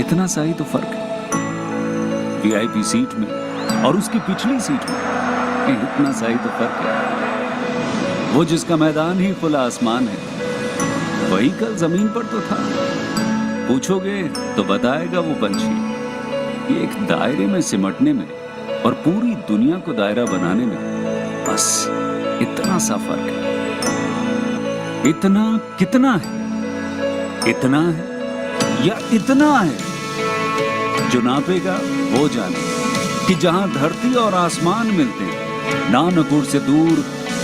इतना सा ही तो फर्क है। वीआईपी सीट में और उसकी पिछली सीट में इतना सा ही तो फर्क है। वो जिसका मैदान ही खुला आसमान है, वही कल जमीन पर तो था। पूछोगे तो बताएगा वो पंछी, ये एक दायरे में सिमटने में और पूरी दुनिया को दायरा बनाने में बस इतना सा फर्क है। इतना कितना है? इतना है या इतना है? जो नापेगा वो जाने कि जहां धरती और आसमान मिलते हैं, नानकुर से दूर,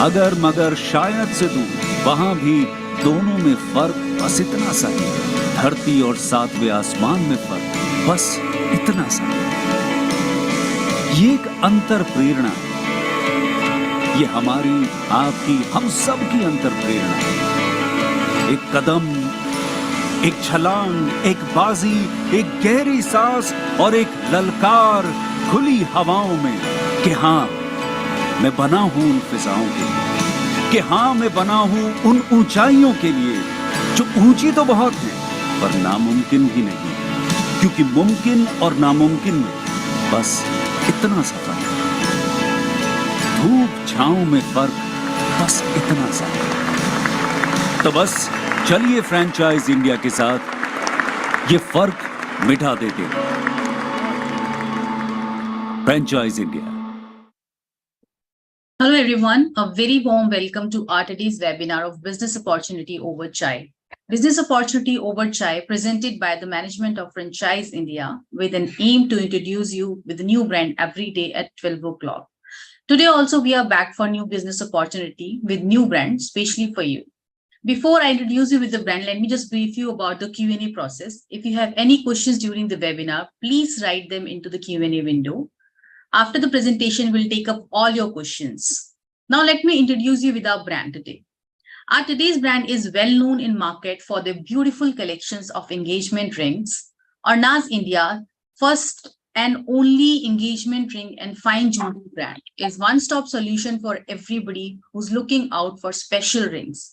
अगर मगर शायद से दूर, वहां भी दोनों में फर्क बस इतना सा है। धरती और सातवें आसमान में फर्क बस इतना सा है। ये एक अंतर प्रेरणा है। ये हमारी, आपकी, हम सब की अंतर प्रेरणा है। एक कदम, एक छलांग, एक बाजी, एक गहरी सांस और एक ललकार खुली हवाओं में कि हाँ मैं बना हूं उन फिजाओं के लिए, कि हाँ मैं बना हूं उन ऊंचाइयों के लिए जो ऊंची तो बहुत है पर नामुमकिन भी नहीं, क्योंकि मुमकिन और नामुमकिन में बस इतना सा फर्क है। धूप छांव में फर्क बस इतना सा है। तो बस चलिए फ्रेंचाइज इंडिया के साथ ये फर्क मिटा देते हैं। Franchise India. Hello everyone, a very warm welcome to our today's webinar of Business Opportunity Over Chai. Business Opportunity Over Chai presented by the management of Franchise India with an aim to introduce you with a new brand every day at 12 o'clock. Today also we are back for new business opportunity with new brand specially for you. Before I introduce you with the brand, let me just brief you about the Q&A process. If you have any questions during the webinar, please write them into the Q&A window. After the presentation, we'll take up all your questions. Now, let me introduce you with our brand today. Our today's brand is well known in market for their beautiful collections of engagement rings. Ornaz India, first and only engagement ring and fine jewelry brand, is one-stop solution for everybody who's looking out for special rings.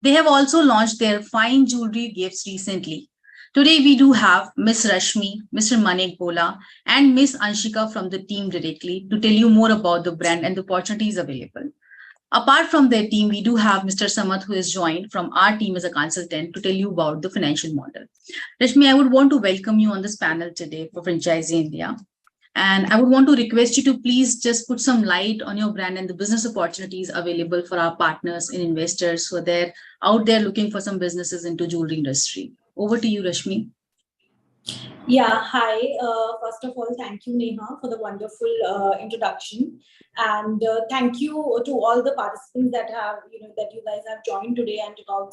They have also launched their fine jewelry gifts recently. Today, we do have Miss Rashmi, Mr. Manik Bola, and Miss Anshika from the team directly to tell you more about the brand and the opportunities available. Apart from their team, we do have Mr. Samat, who is joined from our team as a consultant to tell you about the financial model. Rashmi, I would want to welcome you on this panel today for Franchisee India. And I would want to request you to please just put some light on your brand and the business opportunities available for our partners and investors who are out there looking for some businesses into jewelry industry. Over to you, Rashmi. Yeah, hi. First of all, thank you, Neha, for the wonderful introduction, and thank you to all the participants that you guys have joined today and took out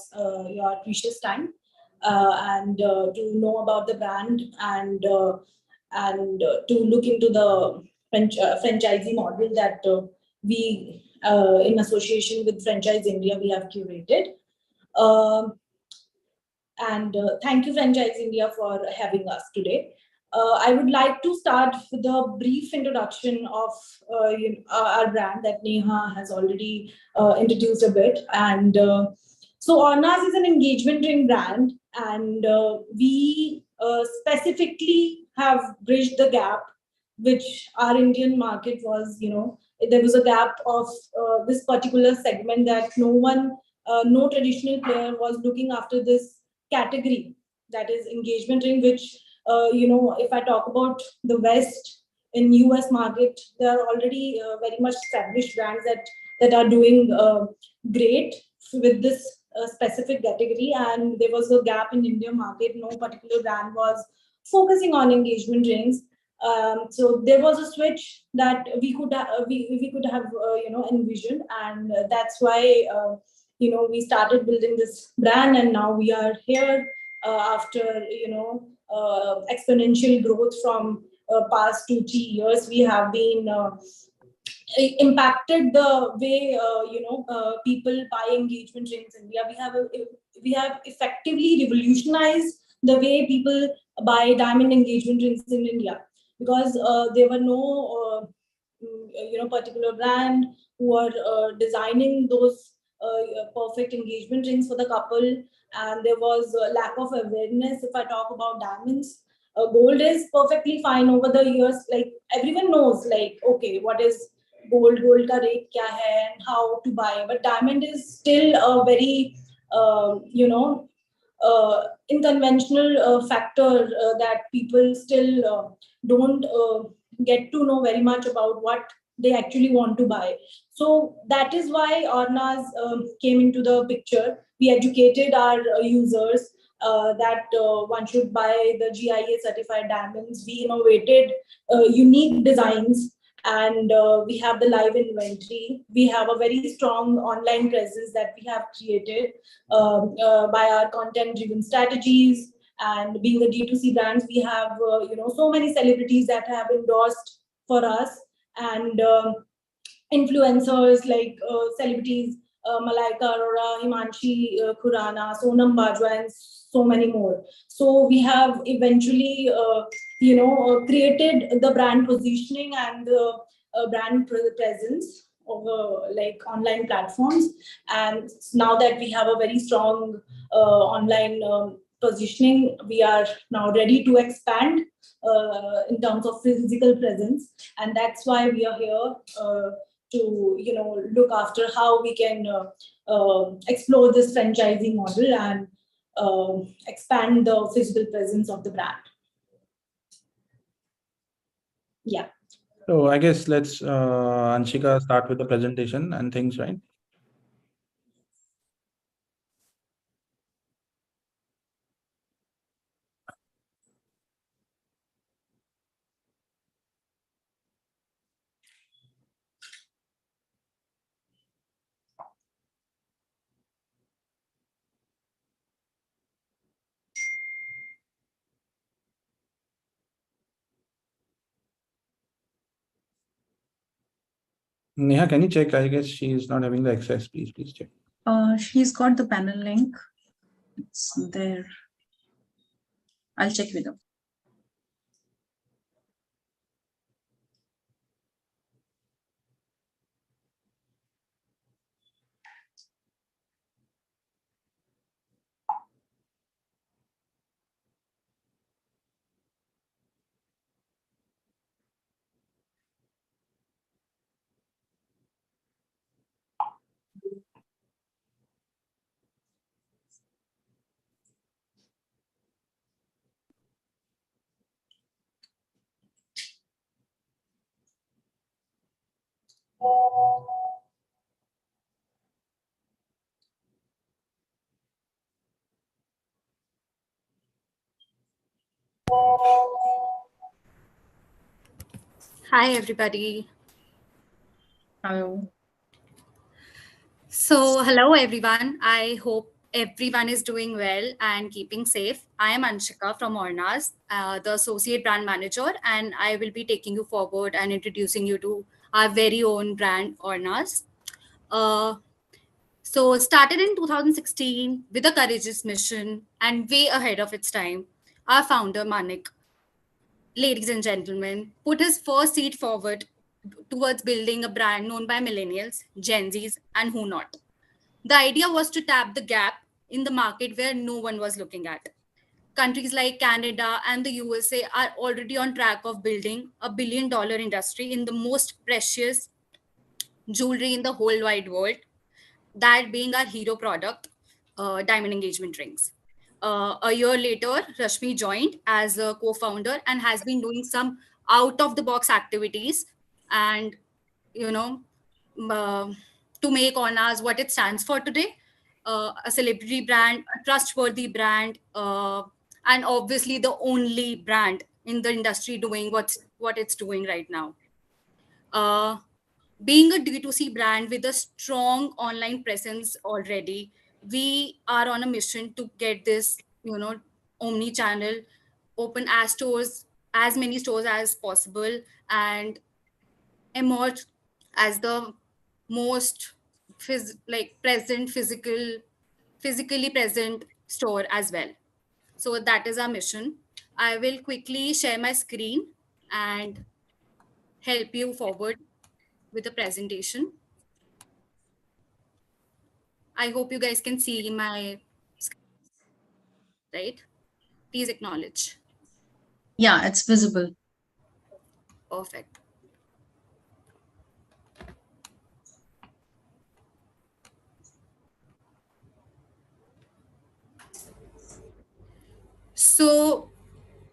your precious time and to know about the brand and to look into the franchisee model that we, in association with Franchise India, we have curated. And thank you, Franchise India, for having us today. I would like to start with a brief introduction of our brand that Neha has already introduced a bit. And so Ornaz is an engagement ring brand, and we specifically have bridged the gap, which our Indian market was, there was a gap of this particular segment that no traditional player was looking after this category, that is engagement ring, which if I talk about the West in US market, there are already very much established brands that are doing great with this specific category, and there was a gap in Indian market. No particular brand was focusing on engagement rings. So there was a switch that we could have envisioned, and that's why we started building this brand, and now we are here after exponential growth from past 2-3 years. We have been impacted the way people buy engagement rings in India. We have effectively revolutionized the way people buy diamond engagement rings in India, because there were no particular brand who are designing those perfect engagement rings for the couple, and there was a lack of awareness if I talk about diamonds. Gold is perfectly fine over the years. Like everyone knows, like, okay, what is gold ka rate kya hai and how to buy. But diamond is still a very, unconventional factor that people still don't get to know very much about what they actually want to buy. So that is why Ornaz came into the picture. We educated our users that one should buy the GIA certified diamonds. We innovated unique designs, and we have the live inventory. We have a very strong online presence that we have created by our content driven strategies. And being a D2C brands, we have so many celebrities that have endorsed for us, and influencers like celebrities Malaika Arora, Himanshi Khurana, Sonam Bajwa, and so many more. So we have eventually, created the brand positioning and the brand presence over like online platforms. And now that we have a very strong online positioning, we are now ready to expand in terms of physical presence, and that's why we are here to look after how we can explore this franchising model and expand the physical presence of the brand. Yeah. So I guess let's Anshika start with the presentation and things, right? Neha, can you check? I guess she is not having the access. Please check. She's got the panel link. It's there. I'll check with her. Hi, everybody. Hello. So, hello, everyone. I hope everyone is doing well and keeping safe. I am Anshika from Ornaz, the Associate Brand Manager, and I will be taking you forward and introducing you to our very own brand, Ornaz. Uh, started in 2016 with a courageous mission and way ahead of its time, our founder, Manik, ladies and gentlemen, put his first seat forward towards building a brand known by millennials, Gen Zs, and who not. The idea was to tap the gap in the market where no one was looking at. Countries like Canada and the USA are already on track of building $1 billion industry in the most precious jewelry in the whole wide world, that being our hero product, diamond engagement rings. A year later, Rashmi joined as a co-founder and has been doing some out of the box activities and, you know, uh, to make Ornaz what it stands for today, a celebrity brand, a trustworthy brand, and obviously the only brand in the industry doing what it's doing right now. Uh, Being a D2C brand with a strong online presence already, we are on a mission to get this, omni channel open as many stores as possible, and emerge as the most physically present store as well. So that is our mission. I will quickly share my screen and help you forward with the presentation. I hope you guys can see my screen, right? Please acknowledge. Yeah, it's visible. Perfect. So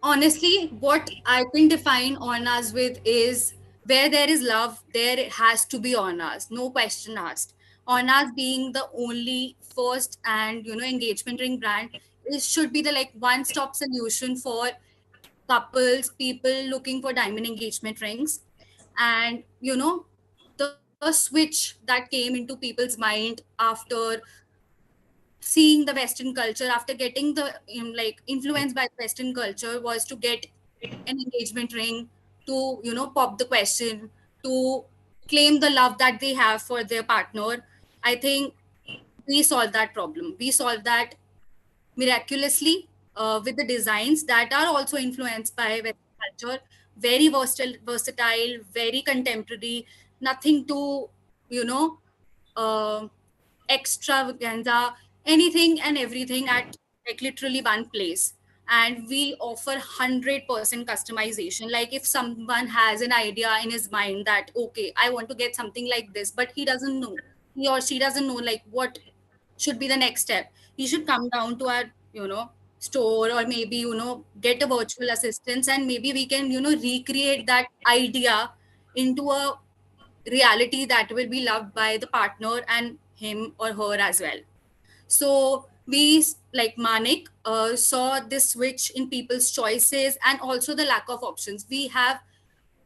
honestly, what I can define Ornaz with is where there is love, there has to be Ornaz, no question asked. Ornaz being the only first and engagement ring brand, it should be the like one-stop solution for couples, people looking for diamond engagement rings. And the switch that came into people's mind after seeing the Western culture, after getting the like influenced by Western culture, was to get an engagement ring, to pop the question, to claim the love that they have for their partner. I think we solved that problem. We solved that miraculously with the designs that are also influenced by Western culture. Very versatile, very contemporary. Nothing to you know uh, extravaganza, anything and everything at like literally one place. And we offer 100% customization. Like if someone has an idea in his mind that, okay, I want to get something like this, but he or she doesn't know like what should be the next step, he should come down to our, store, or maybe, get a virtual assistance, and maybe we can, recreate that idea into a reality that will be loved by the partner and him or her as well. So we, like Manik, saw this switch in people's choices and also the lack of options. We have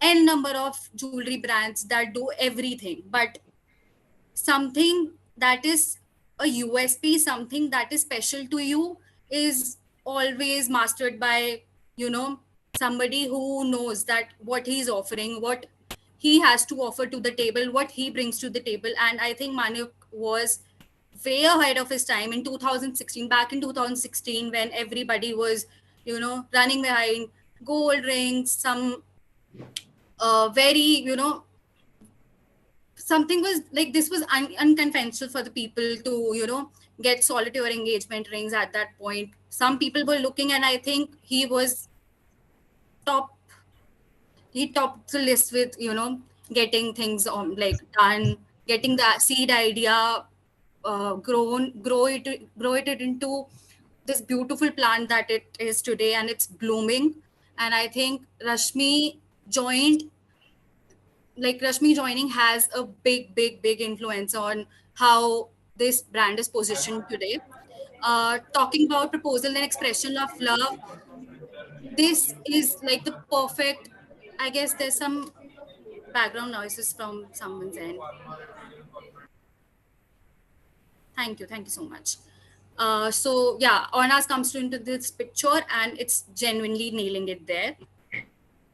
n number of jewelry brands that do everything, but something that is a USP, something that is special to you, is always mastered by, somebody who knows that what he's offering, what he has to offer to the table, what he brings to the table. And I think Manik was way ahead of his time in 2016, back in 2016, when everybody was, running behind gold rings, some very, something was like this was unconventional for the people to get solitaire engagement rings at that point. Some people were looking, and I think top he topped the list with getting things on like done, getting the seed idea grow it into this beautiful plant that it is today, and it's blooming. And I think joined Rashmi joining has a big influence on how this brand is positioned today. Talking about proposal and expression of love, this is like the perfect. I guess there's some background noises from someone's end. Thank you so much. So yeah, Ornaz comes into this picture, and it's genuinely nailing it there.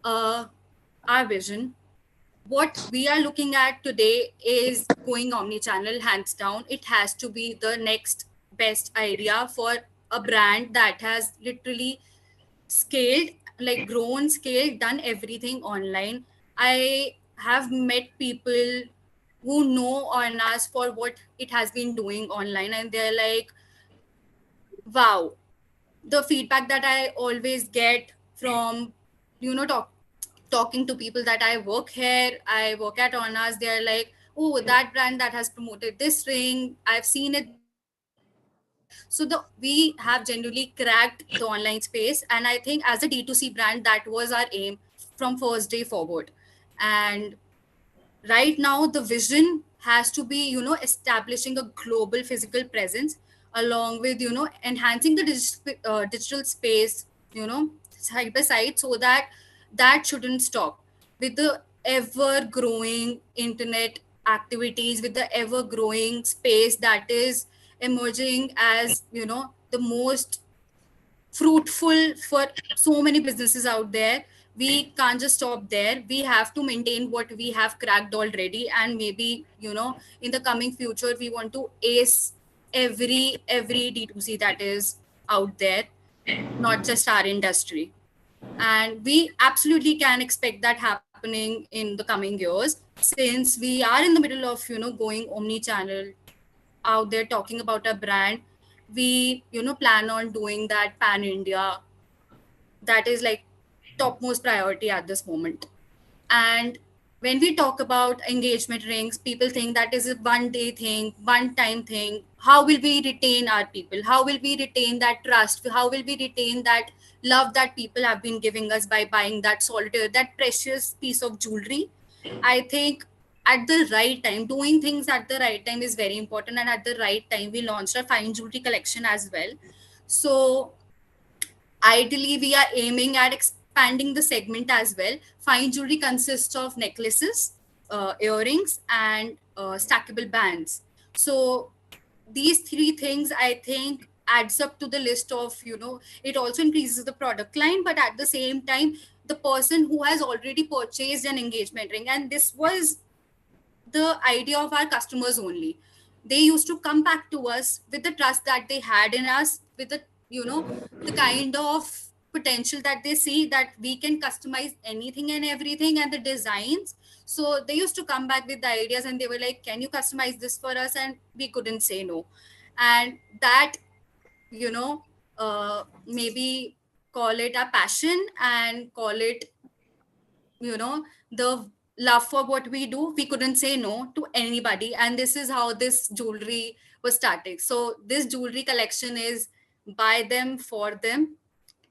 Our vision, what we are looking at today is going omni-channel, hands down. It has to be the next best idea for a brand that has literally scaled, like grown, scaled, done everything online. I have met people who know Ornaz for what it has been doing online, and they're like, wow, the feedback that I always get from, talking to people that I work here, I work at Ornaz, they're like, oh, that brand that has promoted this ring, I've seen it there, I've seen it there. So we have genuinely cracked the online space. And I think as a D2C brand, that was our aim from first day forward. And right now the vision has to be establishing a global physical presence, along with enhancing the digital space, side by side, so that that shouldn't stop. With the ever growing internet activities, with the ever growing space that is emerging as the most fruitful for so many businesses out there, we can't just stop there. We have to maintain what we have cracked already, and maybe in the coming future we want to ace every D2C that is out there, not just our industry. And we absolutely can expect that happening in the coming years, since we are in the middle of going omni channel, out there talking about a brand. We plan on doing that pan India, that is like topmost priority at this moment. And when we talk about engagement rings, people think that is a one-day thing, one-time thing. How will we retain our people? How will we retain that trust? How will we retain that love that people have been giving us by buying that solitaire, that precious piece of jewelry? I think at the right time, doing things at the right time is very important. And at the right time, we launched our fine jewelry collection as well. So ideally, we are aiming at expanding the segment as well. Fine jewelry consists of necklaces, earrings, and stackable bands. So these three things, I think, adds up to the list of, it also increases the product line, but at the same time, the person who has already purchased an engagement ring, and this was the idea of our customers only. They used to come back to us with the trust that they had in us, with the, the kind of potential that they see that we can customize anything and everything and the designs. So they used to come back with the ideas and they were like, can you customize this for us? And we couldn't say no. And that, maybe call it a passion and call it, the love for what we do. We couldn't say no to anybody, and this is how this jewelry was started. So this jewelry collection is by them, for them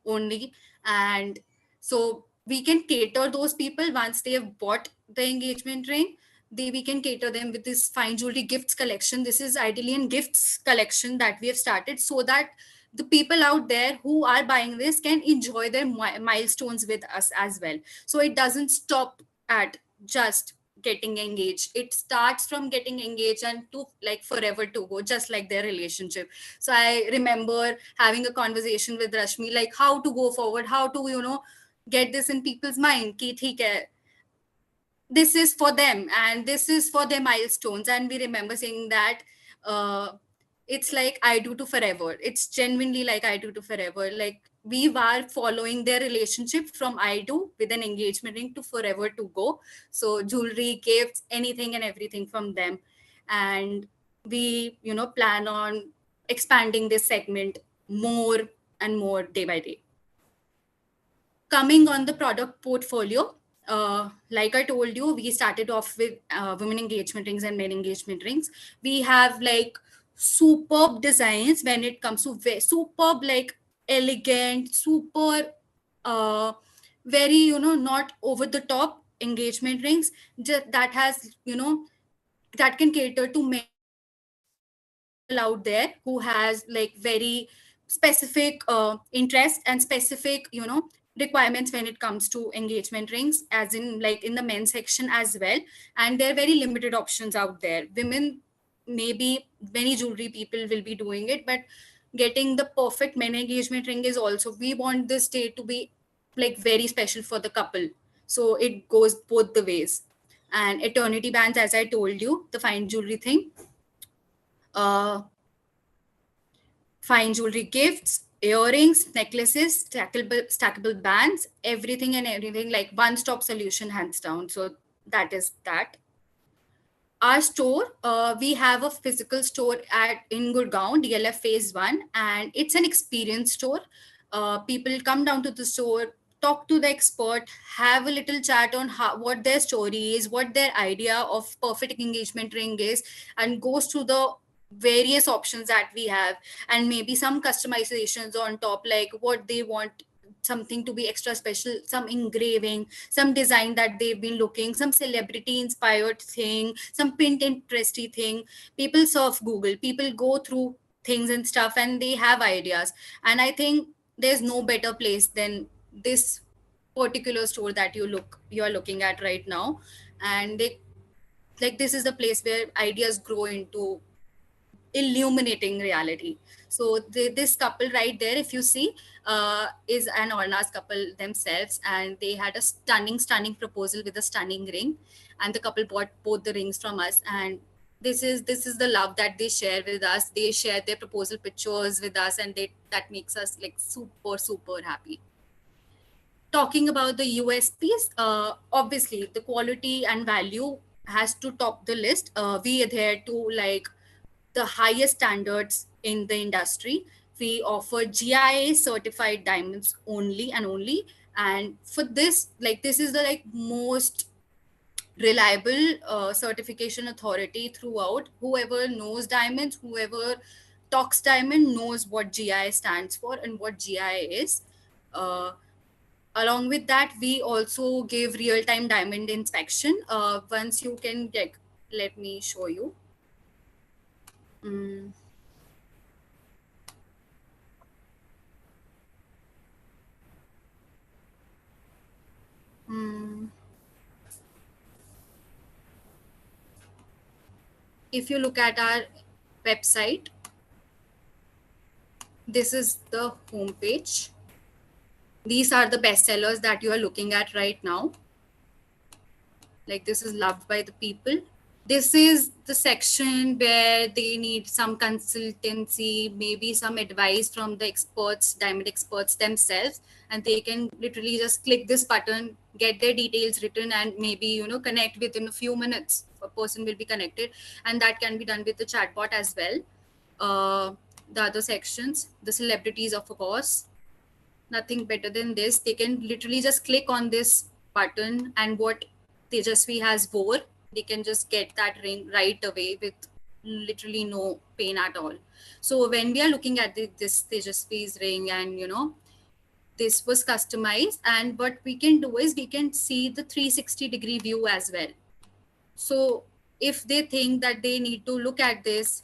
only. And so we can cater those people once they have bought the engagement ring. We can cater them with this fine jewelry gifts collection. This is ideally in gifts collection that we have started, so that the people out there who are buying this can enjoy their milestones with us as well. So it doesn't stop at just getting engaged. It starts from getting engaged and to like forever to go, just like their relationship. So I remember having a conversation with Rashmi, like how to go forward, how to, get this in people's mind. Ki, theek hai, this is for them and this is for their milestones. And we remember saying that it's like I do to forever. It's genuinely like I do to forever. Like we were following their relationship from I do with an engagement ring to forever to go. So jewelry, gifts, anything and everything from them. And we, plan on expanding this segment more and more day by day. Coming on the product portfolio, like I told you, we started off with women engagement rings and men engagement rings. We have like superb designs when it comes to superb, like elegant, super, very, not over the top engagement rings that has, that can cater to men out there who has like very specific interest and specific, requirements when it comes to engagement rings, as in like in the men's section as well. And there are very limited options out there. Women, maybe many jewelry people will be doing it, but getting the perfect men engagement ring is also, we want this day to be like very special for the couple. So it goes both the ways. And eternity bands, as I told you, the fine jewelry thing, fine jewelry gifts, earrings, necklaces, stackable bands, everything and everything, like one-stop solution, hands down. So that is that. Our store, we have a physical store in Gurgaon, DLF Phase 1, and it's an experience store. People come down to the store, talk to the expert, have a little chat on what their story is, what their idea of perfect engagement ring is, and goes through the various options that we have, and maybe some customizations on top, like what they want, something to be extra special, some engraving, some design that they've been looking, some celebrity inspired thing, some Pinteresty thing. People surf Google, people go through things and stuff, and they have ideas. And I think there's no better place than this particular store that you're looking at right now. And this is the place where ideas grow into illuminating reality. So this couple right there, if you see, is an Ornaz couple themselves, and they had a stunning proposal with a stunning ring, and the couple bought both the rings from us. And this is the love that they share with us. They share their proposal pictures with us, and that makes us like super happy. Talking about the USPs, obviously the quality and value has to top the list. We adhere to like the highest standards in the industry. We offer GIA certified diamonds only and only, And for this, like, this is the like most reliable certification authority throughout. Whoever knows diamonds, whoever talks diamond knows what GI stands for and what GI is. Along with that, we also give real-time diamond inspection. Once you can get, let me show you. Mm. Mm. If you look at our website, this is the homepage. These are the bestsellers that you are looking at right now. Like, this is loved by the people. This is the section where they need some consultancy, maybe some advice from the experts, diamond experts themselves, and they can literally just click this button, get their details written, and maybe, you know, connect within a few minutes. A person will be connected, and that can be done with the chatbot as well. The other sections, the celebrities, of course, nothing better than this. They can literally just click on this button, and what Tejasvi has wore, they can just get that ring right away with literally no pain at all. So when we are looking at this Tejasvi's ring, and you know, this was customized, and what we can do is we can see the 360-degree view as well. So if they think that they need to look at this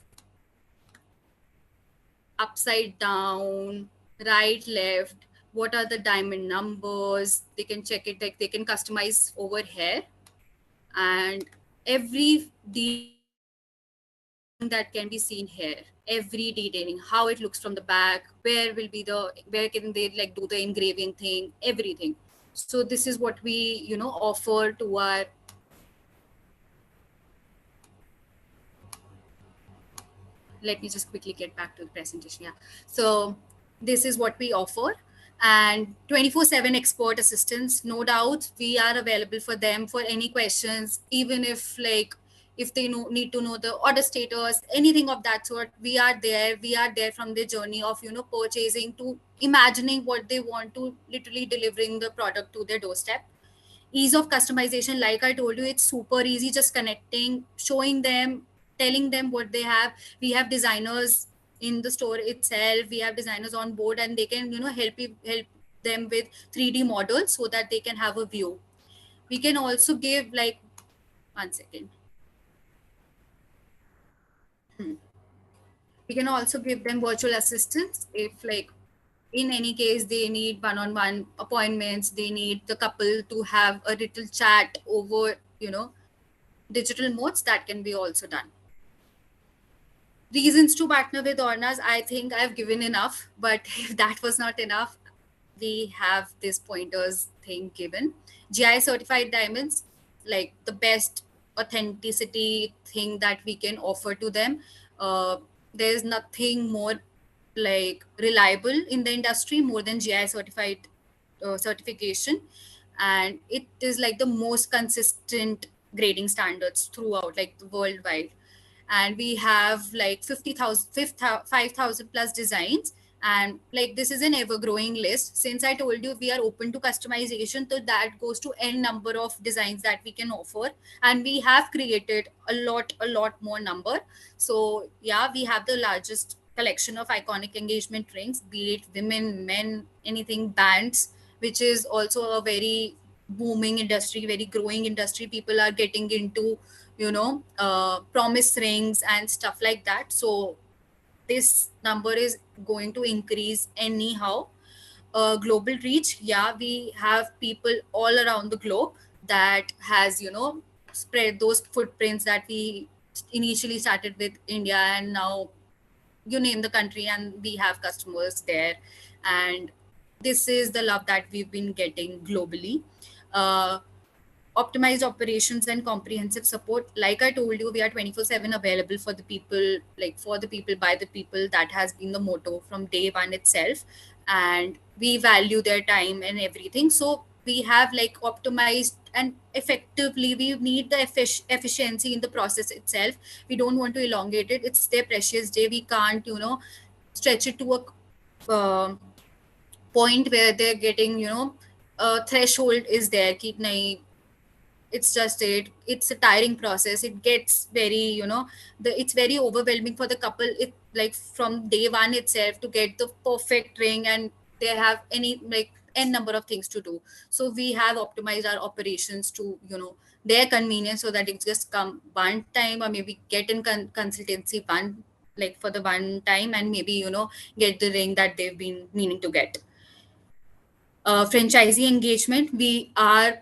upside down, right, left, what are the diamond numbers, they can check it, like they can customize over here, and every detailing that can be seen here, every detailing, how it looks from the back, where can they like do the engraving thing, everything. So this is what we, you know, offer to our let me just quickly get back to the presentation. Yeah. So this is what we offer, and 24/7 expert assistance. No doubt we are available for them for any questions, even if like if they need to know the order status, anything of that sort. We are there. We are there from the journey of, you know, purchasing to imagining what they want to literally delivering the product to their doorstep. Ease of customization, like I told you, it's super easy, just connecting, showing them, telling them what they have. We have designers in the store itself, we have designers on board, and they can, you know, help them with 3D models so that they can have a view. We can also give like 1 second. We can also give them virtual assistants if like in any case they need one-on-one appointments, they need the couple to have a little chat over, you know, digital modes, that can be also done. Reasons to partner with Ornaz, I think I've given enough, but if that was not enough, we have this pointers thing given. GI Certified Diamonds, like the best authenticity thing that we can offer to them. There's nothing more like reliable in the industry more than GI Certified certification, and it is like the most consistent grading standards throughout, like worldwide. And we have like 5,000 plus designs, and like this is an ever growing list. Since I told you we are open to customization, so that goes to n number of designs that we can offer, and we have created a lot more number. So yeah, we have the largest collection of iconic engagement rings, be it women, men, anything, bands, which is also a very booming industry, very growing industry. People are getting into, you know, promise rings and stuff like that. So this number is going to increase anyhow. Global reach, yeah, we have people all around the globe that has, you know, spread those footprints that we initially started with India, and now you name the country and we have customers there. And this is the love that we've been getting globally. uh, Optimized operations and comprehensive support, like I told you, we are 24/7 available for the people, like for the people, by the people. That has been the motto from day one itself, and we value their time and everything. So we have like optimized and effectively, we need the efficiency in the process itself. We don't want to elongate it. It's their precious day. We can't, you know, stretch it to a point where they're getting, you know, threshold is there. Ki nahi, it's just it's a tiring process. It gets very, it's very overwhelming for the couple. It like from day one itself to get the perfect ring, and they have any like n number of things to do. So we have optimized our operations to their convenience, so that it just come one time, or maybe get in consultancy one, like for the one time, and maybe get the ring that they've been meaning to get. Franchisee engagement, we are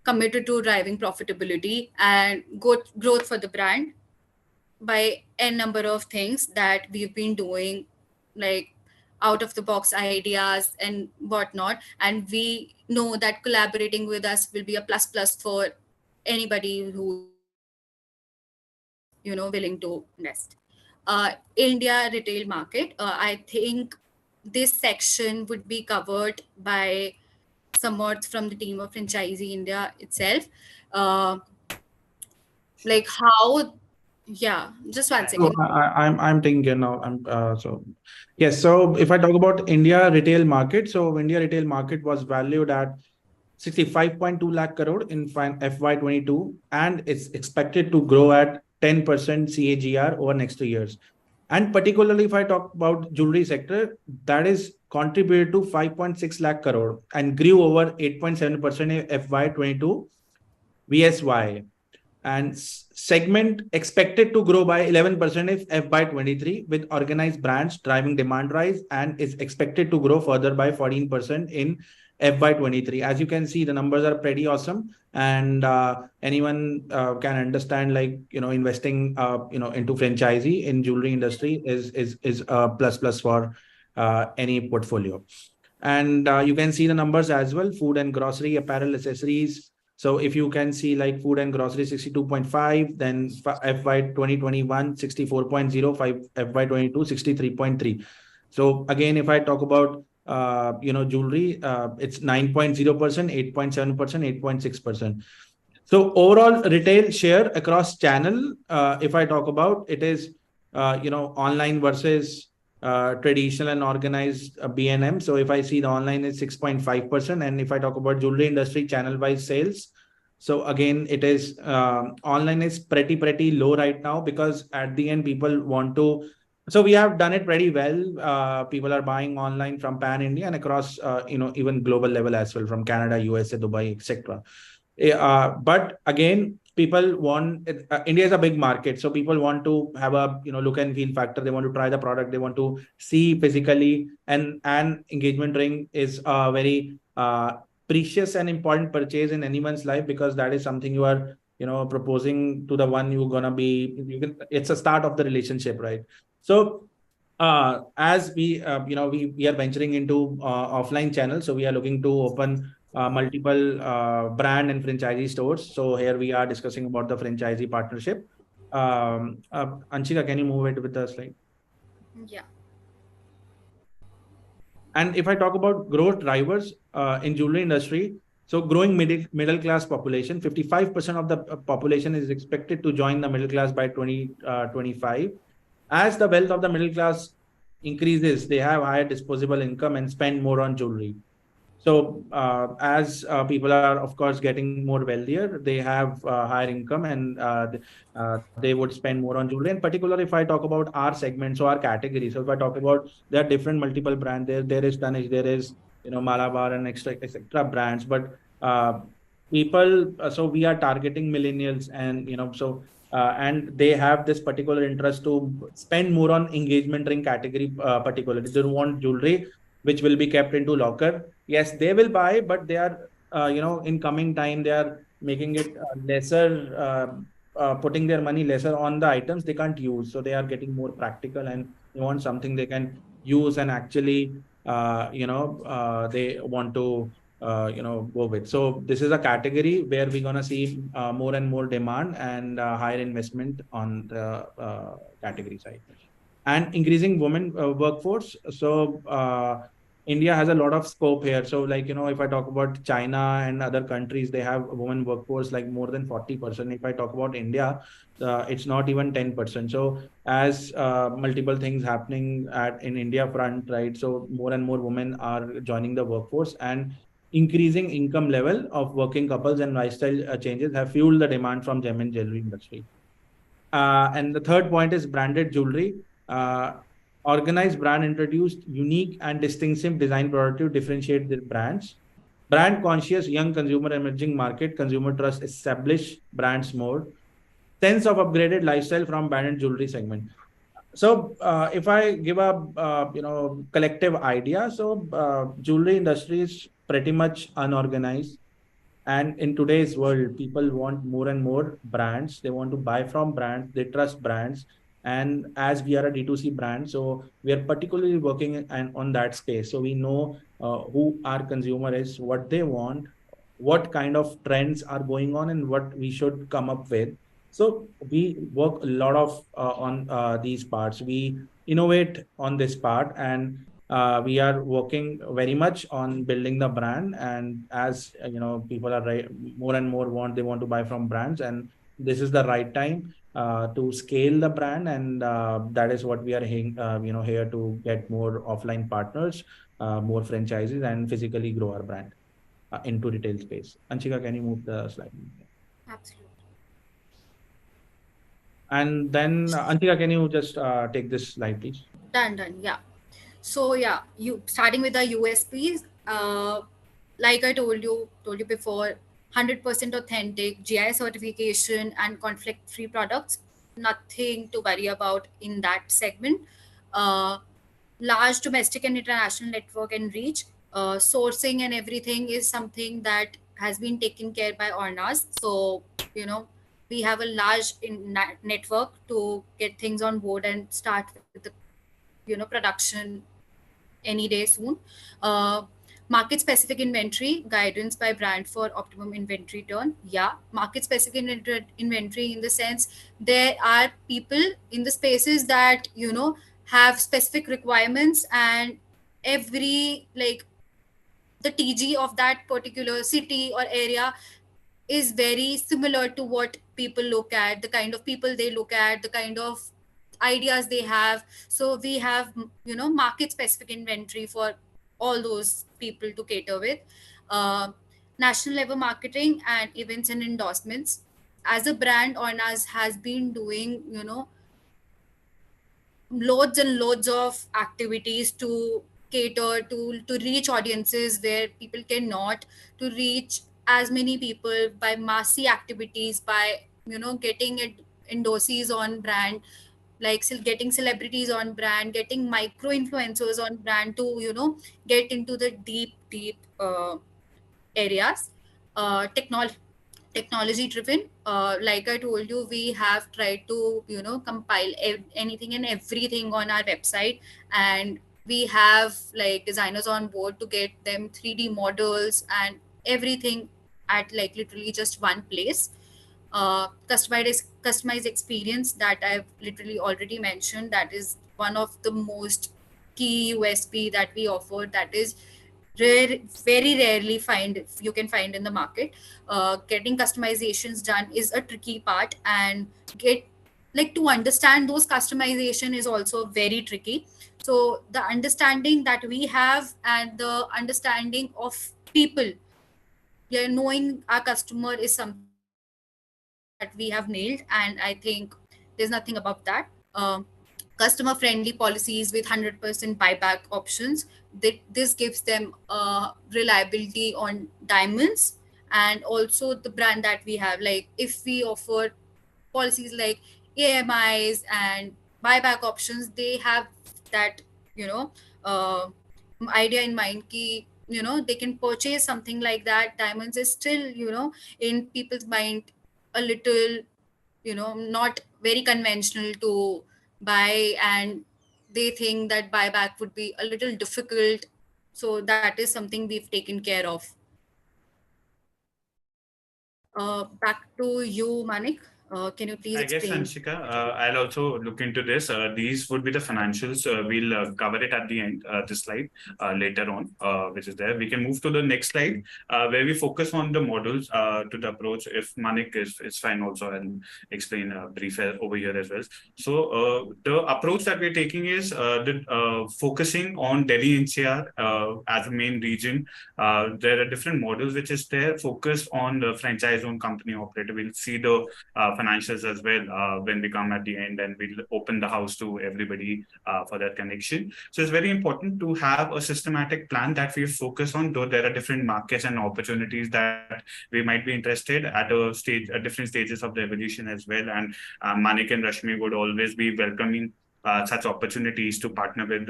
committed to driving profitability and growth for the brand by a number of things that we've been doing, like out of the box ideas and whatnot. And we know that collaborating with us will be a plus plus for anybody who's willing to invest. India retail market, I think this section would be covered by somewhat from the team of Franchisee India itself. Like how, yeah, just one So second. I'm taking care now. So yes. So if I talk about India retail market, so India retail market was valued at 65.2 lakh crore in FY22, and it's expected to grow at 10% CAGR over next 2 years. And particularly if I talk about jewelry sector, that is contributed to 5.6 lakh crore and grew over 8.7% in FY22 VSY. And segment expected to grow by 11% in FY23, with organized brands driving demand rise, and is expected to grow further by 14% in FY23. As you can see, the numbers are pretty awesome, and anyone can understand, like, investing into franchisee in jewelry industry is a plus for any portfolio. And you can see the numbers as well: food and grocery, apparel, accessories. So if you can see, like, food and grocery 62.5, then FY 2021 64.05, FY22 63.3. So again, if I talk about jewelry, it's 9.0%, 8.7%, 8.6%. So overall retail share across channel, if I talk about, it is online versus traditional and organized B&M. So if I see, the online is 6.5%, and if I talk about jewelry industry channel wise sales, so again, it is online is pretty low right now, because at the end people want to. So we have done it pretty well. People are buying online from pan India and across even global level as well, from Canada, USA, Dubai, etc. But again, people want India is a big market, so people want to have a look and feel factor. They want to try the product, they want to see physically, and an engagement ring is a very precious and important purchase in anyone's life, because that is something you are proposing to the one you're gonna be. It's a start of the relationship, right? So as we we are venturing into offline channels, so we are looking to open multiple brand and franchisee stores. So here we are discussing about the franchisee partnership. Anshika, can you move it with the slide? Yeah. And if I talk about growth drivers in jewelry industry, so growing middle class population, 55% of the population is expected to join the middle class by 2025. As the wealth of the middle class increases, they have higher disposable income and spend more on jewelry. So as people are, of course, getting more wealthier, they have higher income, and they would spend more on jewelry. And particularly if I talk about our segment, so our category. So if I talk about, there are different multiple brands. There is Tanishq, there is Malabar and extra brands. But people, so we are targeting millennials, and so and they have this particular interest to spend more on engagement ring category. Particularly, they don't want jewelry which will be kept into locker. Yes, they will buy, but they are, in coming time, they are making it lesser, putting their money lesser on the items they can't use. So they are getting more practical, and they want something they can use and actually, they want to, go with. So this is a category where we're going to see more and more demand and higher investment on the category side. And increasing women workforce. So India has a lot of scope here. So, like, if I talk about China and other countries, they have women workforce like more than 40%. If I talk about India, it's not even 10%. So as multiple things happening in India front, right? So more and more women are joining the workforce, and increasing income level of working couples and lifestyle changes have fueled the demand from gem and jewelry industry. And the third point is branded jewelry. Organized brand introduced unique and distinctive design product to differentiate their brands. Brand conscious, young consumer, emerging market, consumer trust, established brands more. Sense of upgraded lifestyle from branded jewelry segment. So if I give a collective idea, so jewelry industry is pretty much unorganized. And in today's world, people want more and more brands. They want to buy from brands. They trust brands. And as we are a D2C brand, so we are particularly working on that space. So we know who our consumer is, what they want, what kind of trends are going on, and what we should come up with. So we work a lot of on these parts. We innovate on this part, and we are working very much on building the brand. And as people are more and more they want to buy from brands, and this is the right time to scale the brand. And that is what we are here to get more offline partners, more franchises, and physically grow our brand into retail space. Anshika, can you move the slide? Absolutely. And then Anshika, can you just take this slide, please? Done. Yeah. So yeah, you starting with the USPs. Like I told you before, 100% authentic, GIA certification, and conflict-free products. Nothing to worry about in that segment. Large domestic and international network and reach. Sourcing and everything is something that has been taken care by Ornaz. So we have a large network to get things on board and start with the production any day soon. Market specific inventory guidance by brand for optimum inventory turn. Yeah, market specific inventory in the sense there are people in the spaces that have specific requirements, and every the TG of that particular city or area is very similar to what people look at, the kind of people they look at, the kind of ideas they have. So we have market specific inventory for all those people to cater with. National level marketing and events and endorsements. As a brand, Ornaz has been doing loads and loads of activities to cater to reach audiences where people cannot, to reach as many people by massy activities, by getting it endorsees on brand, like getting celebrities on brand, getting micro influencers on brand to get into the deep areas. Technology driven, like I told you, we have tried to compile anything and everything on our website, and we have like designers on board to get them 3D models and everything at like literally just one place. Customized experience that I've literally already mentioned, that is one of the most key USP that we offer, that is very rarely you can find in the market. Getting customizations done is a tricky part, and get to understand those customization is also very tricky. So the understanding that we have and the understanding of people, yeah, knowing our customer is something that we have nailed, and I think there's nothing above that. Customer friendly policies with 100% buyback options. This gives them reliability on diamonds, and also the brand that we have. Like if we offer policies like AMIs and buyback options, they have that uh, idea in mind ki they can purchase something like that. Diamonds is still in people's mind a little not very conventional to buy, and they think that buyback would be a little difficult. So that is something we've taken care of. Back to you, Manik. Can you please I guess, explain? Anshika, I'll also look into this. These would be the financials. We'll cover it at the end, this slide later on, which is there. We can move to the next slide, where we focus on the models to the approach. If Manik is fine also, and explain brief over here as well. So the approach that we're taking is focusing on Delhi NCR as a main region. There are different models which is there, focused on the franchise-owned company operator. We'll see the financials as well when we come at the end, and we'll open the house to everybody for that connection. So it's very important to have a systematic plan that we focus on, though there are different markets and opportunities that we might be interested at different stages of the evolution as well. And Manik and Rashmi would always be welcoming such opportunities to partner with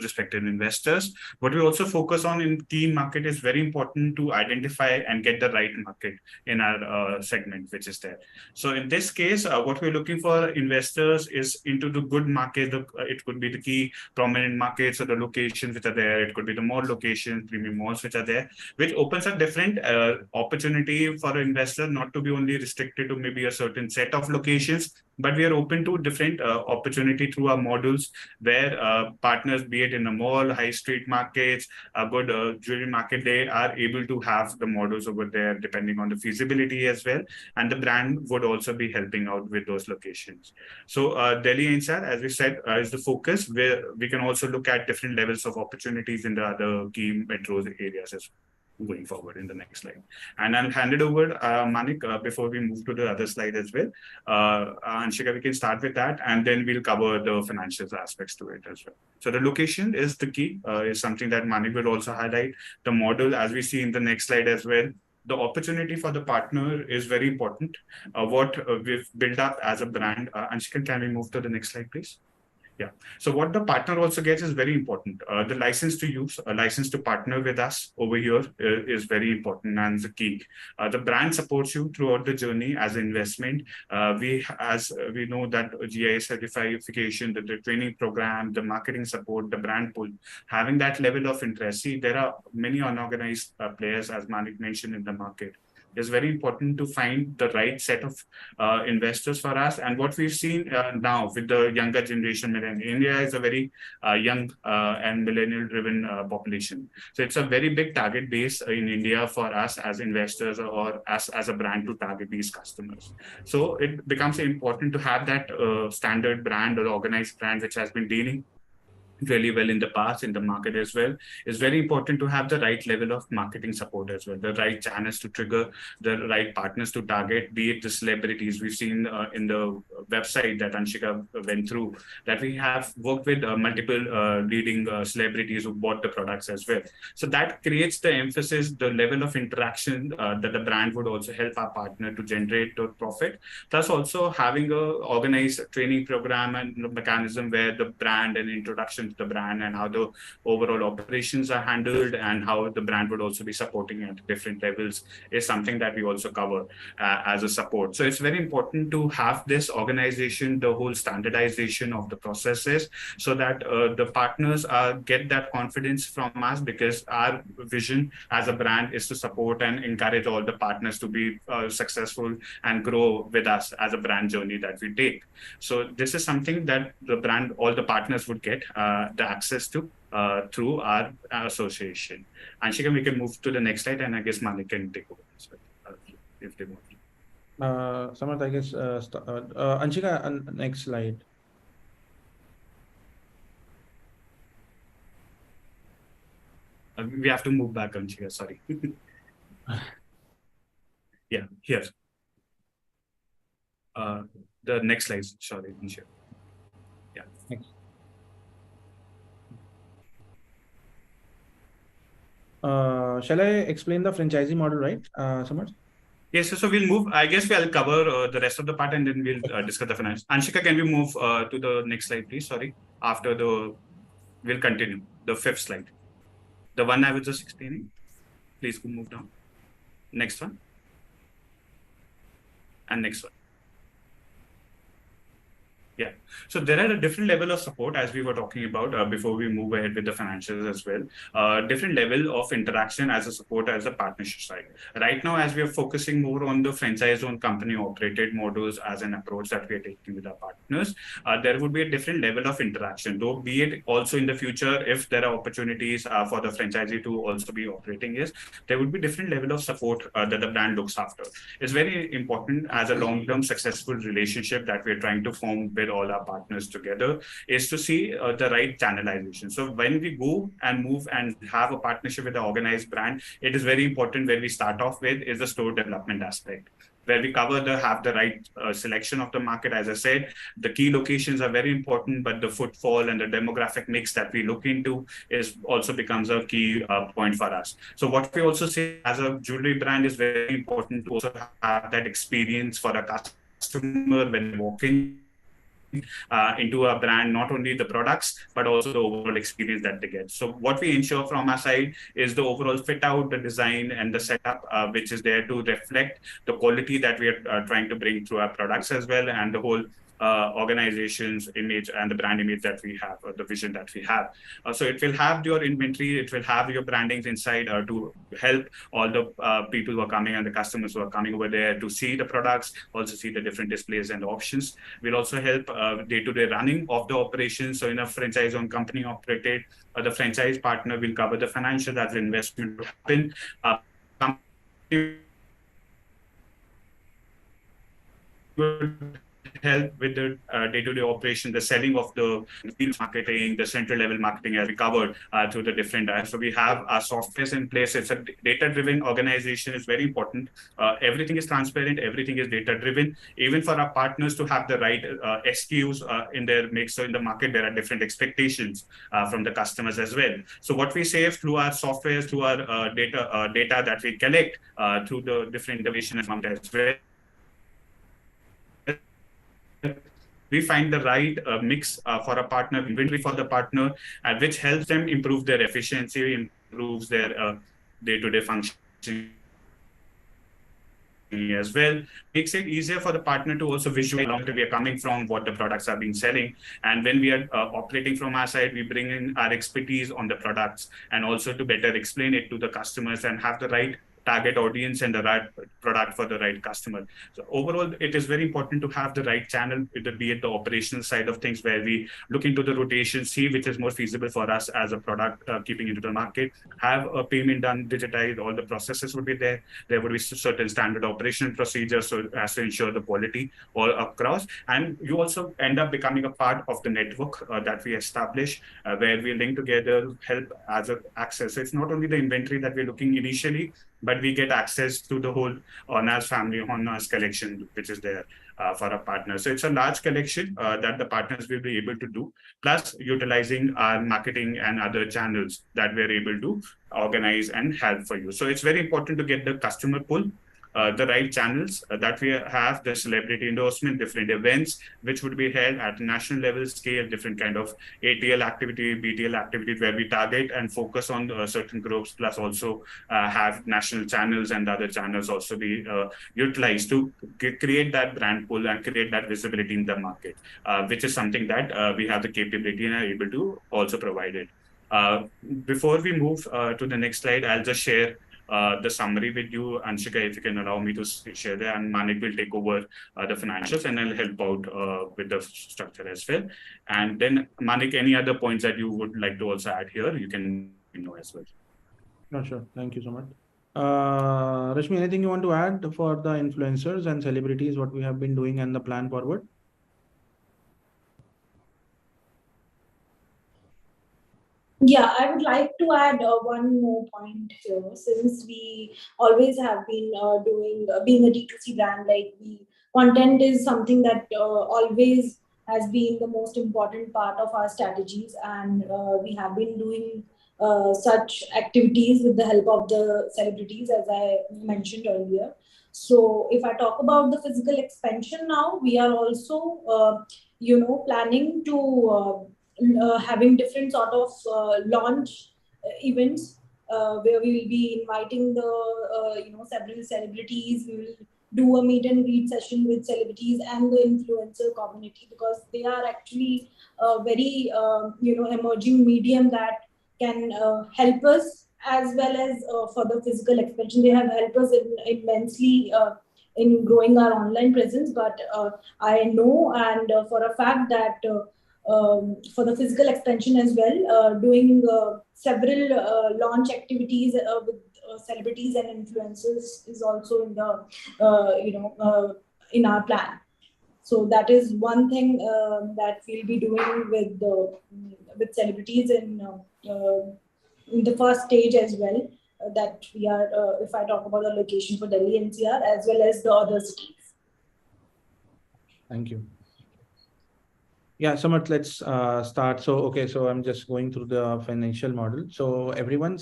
respective investors. What we also focus on in key market is very important to identify and get the right market in our segment, which is there. So in this case, what we're looking for investors is into the good market. It could be the key prominent markets or the locations which are there. It could be the mall locations, premium malls which are there, which opens a different opportunity for an investor, not to be only restricted to maybe a certain set of locations, but we are open to different opportunity through our models, where partners, be it in the mall, high street markets, a good jewelry market, they are able to have the models over there depending on the feasibility as well. And the brand would also be helping out with those locations. So Delhi NCR, as we said, is the focus, where we can also look at different levels of opportunities in the other key metros areas as well, going forward in the next slide. And I'll hand it over, Manik, before we move to the other slide as well. Anshika, we can start with that, and then we'll cover the financial aspects to it as well. So the location is the key, is something that Manik will also highlight. The model, as we see in the next slide as well, the opportunity for the partner is very important. What we've built up as a brand. Anshika, can we move to the next slide, please? Yeah. So what the partner also gets is very important. The license to use, a license to partner with us over here is very important and the key. The brand supports you throughout the journey as an investment. We know that GIA certification, the training program, the marketing support, the brand pull, having that level of interest. See, there are many unorganized players, as Manik mentioned, in the market. It's very important to find the right set of investors for us. And what we've seen now with the younger generation, India is a very young and millennial-driven population. So it's a very big target base in India for us as investors or us as a brand to target these customers. So it becomes important to have that standard brand or organized brand, which has been dealing really well in the past in the market as well. It's very important to have the right level of marketing support as well, the right channels to trigger, the right partners to target, be it the celebrities. We've seen in the website that Anshika went through that we have worked with multiple leading celebrities who bought the products as well. So that creates the emphasis, the level of interaction that the brand would also help our partner to generate the profit. Plus also having a organized training program and mechanism where the brand and introduction to the brand and how the overall operations are handled and how the brand would also be supporting at different levels is something that we also cover as a support. So it's very important to have this organization, the whole standardization of the processes, so that the partners get that confidence from us, because our vision as a brand is to support and encourage all the partners to be successful and grow with us as a brand journey that we take. So this is something that the brand, all the partners would get the access to through our association. Anshika, we can move to the next slide, and I guess Malik can take over as well, if they want. Samarth, I guess, Anshika, next slide. We have to move back, Anshika, sorry. Yeah, here. The next slide, sorry, Anshika. Yeah. Thanks. Shall I explain the franchisee model, right, Samarth? Yes, so we'll move. I guess I'll cover the rest of the part and then we'll discuss the finance. Anshika, can we move to the next slide, please? Sorry. We'll continue. The 5th slide. The one I was just explaining. Please move down. Next one. And next one. Yeah. So there are a different level of support as we were talking about before we move ahead with the financials as well. Different level of interaction as a support as a partnership side. Right now, as we are focusing more on the franchise-owned company operated models as an approach that we are taking with our partners, there would be a different level of interaction. Though be it also in the future, if there are opportunities for the franchisee to also be operating is, there would be different level of support that the brand looks after. It's very important as a long-term successful relationship that we're trying to form with all our partners together is to see the right channelization. So when we go and move and have a partnership with an organized brand, it is very important where we start off with is the store development aspect, where we have the right selection of the market. As I said, the key locations are very important, but the footfall and the demographic mix that we look into is also becomes a key point for us. So what we also say as a jewelry brand is very important to also have that experience for a customer when they walk in into a brand, not only the products, but also the overall experience that they get. So what we ensure from our side is the overall fit out, the design and the setup, which is there to reflect the quality that we are trying to bring through our products as well, and the whole organization's image and the brand image that we have, or the vision that we have. So it will have your inventory, it will have your brandings inside to help all the people who are coming and the customers who are coming over there to see the products, also see the different displays and options. Will also help day-to-day running of the operations. So in a franchise-owned company operated, the franchise partner will cover the financial as the investment will happen. Help with the day-to-day operation, the selling of the marketing, the central level marketing as we covered through the different. So we have our softwares in place. It's a data-driven organization. It's very important. Everything is transparent. Everything is data-driven. Even for our partners to have the right SKUs in their mix. So in the market, there are different expectations from the customers as well. So what we save through our softwares, through our data that we collect through the different innovation as well, we find the right mix for a partner, inventory for the partner, which helps them improve their efficiency, improves their day-to-day functioning as well, makes it easier for the partner to also visualize where we are coming from, what the products are being selling. And when we are operating from our side, we bring in our expertise on the products and also to better explain it to the customers and have the right target audience and the right product for the right customer. So overall, it is very important to have the right channel, be it the operational side of things, where we look into the rotation, see which is more feasible for us as a product keeping into the market, have a payment done, digitized, all the processes would be there. There would be certain standard operational procedures so as to ensure the quality all across. And you also end up becoming a part of the network that we establish, where we link together, help as an access. So it's not only the inventory that we're looking initially, but we get access to the whole Ornaz family, Ornaz collection, which is there for our partners. So it's a large collection that the partners will be able to do, plus utilizing our marketing and other channels that we're able to organize and help for you. So it's very important to get the customer pull, the right channels that we have, the celebrity endorsement, different events, which would be held at national level scale, different kind of ATL activity, BTL activities, where we target and focus on certain groups, plus also have national channels and other channels also be utilized to create that brand pull and create that visibility in the market, which is something that we have the capability and are able to also provide it. Before we move to the next slide, I'll just share the summary with you, Anshika, if you can allow me to share that, and Manik will take over the financials and I'll help out with the structure as well. And then Manik, any other points that you would like to also add here, you can know as well. No, sure. Thank you so much. Rashmi, anything you want to add for the influencers and celebrities, what we have been doing and the plan forward? Yeah, I would like to add one more point here. Since we always have been being a D2C brand, content is something that always has been the most important part of our strategies, and we have been doing such activities with the help of the celebrities, as I mentioned earlier. So if I talk about the physical expansion now, we are also, planning to having different sort of launch events where we will be inviting the several celebrities. We will do a meet and greet session with celebrities and the influencer community, because they are actually a very emerging medium that can help us, as well as for the physical expansion. They have helped us immensely in growing our online presence. But I know, and for a fact, that for the physical expansion as well, doing several launch activities with celebrities and influencers is also in the in our plan. So that is one thing that we'll be doing with celebrities in the first stage as well. That we are, if I talk about the location for Delhi NCR as well as the other cities. Thank you. Yeah, Samarth, let's start. So, okay, so I'm just going through the financial model. So everyone,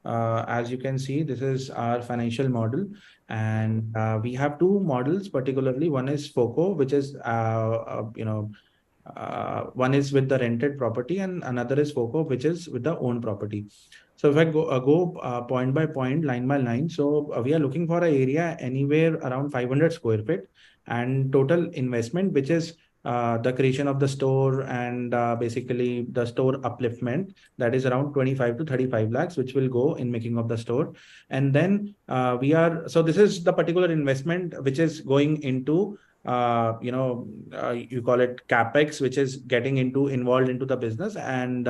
as you can see, this is our financial model, and we have two models particularly. One is FOCO, which is one is with the rented property, and another is FOCO, which is with the owned property. So if I go point by point, line by line, so we are looking for an area anywhere around 500 square feet, and total investment, which is the creation of the store and basically the store upliftment, that is around 25 to 35 lakhs, which will go in making of the store. And then so this is the particular investment which is going into you call it capex, which is getting involved into the business, and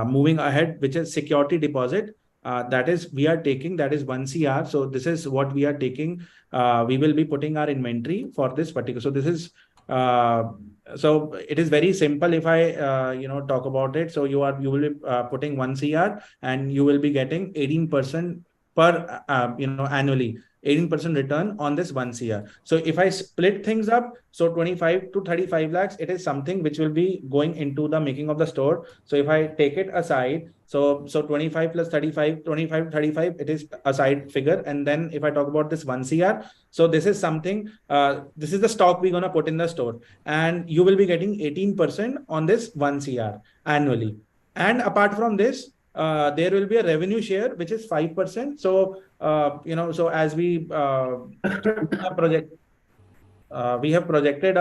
moving ahead, which is security deposit. That is we are taking, that is 1 CR. So this is what we are taking. We will be putting our inventory for this particular. So this is so it is very simple. If I talk about it, so you will be putting 1 CR, and you will be getting 18% per annually, 18% return on this 1 CR. So if I split things up, so 25 to 35 lakhs, it is something which will be going into the making of the store. So if I take it aside, so 25 plus 35, 25 to 35, it is a side figure. And then if I talk about this 1 CR, so this is something, this is the stock we're going to put in the store, and you will be getting 18% on this 1 CR annually. And apart from this, there will be a revenue share, which is 5%. So, so as we we have projected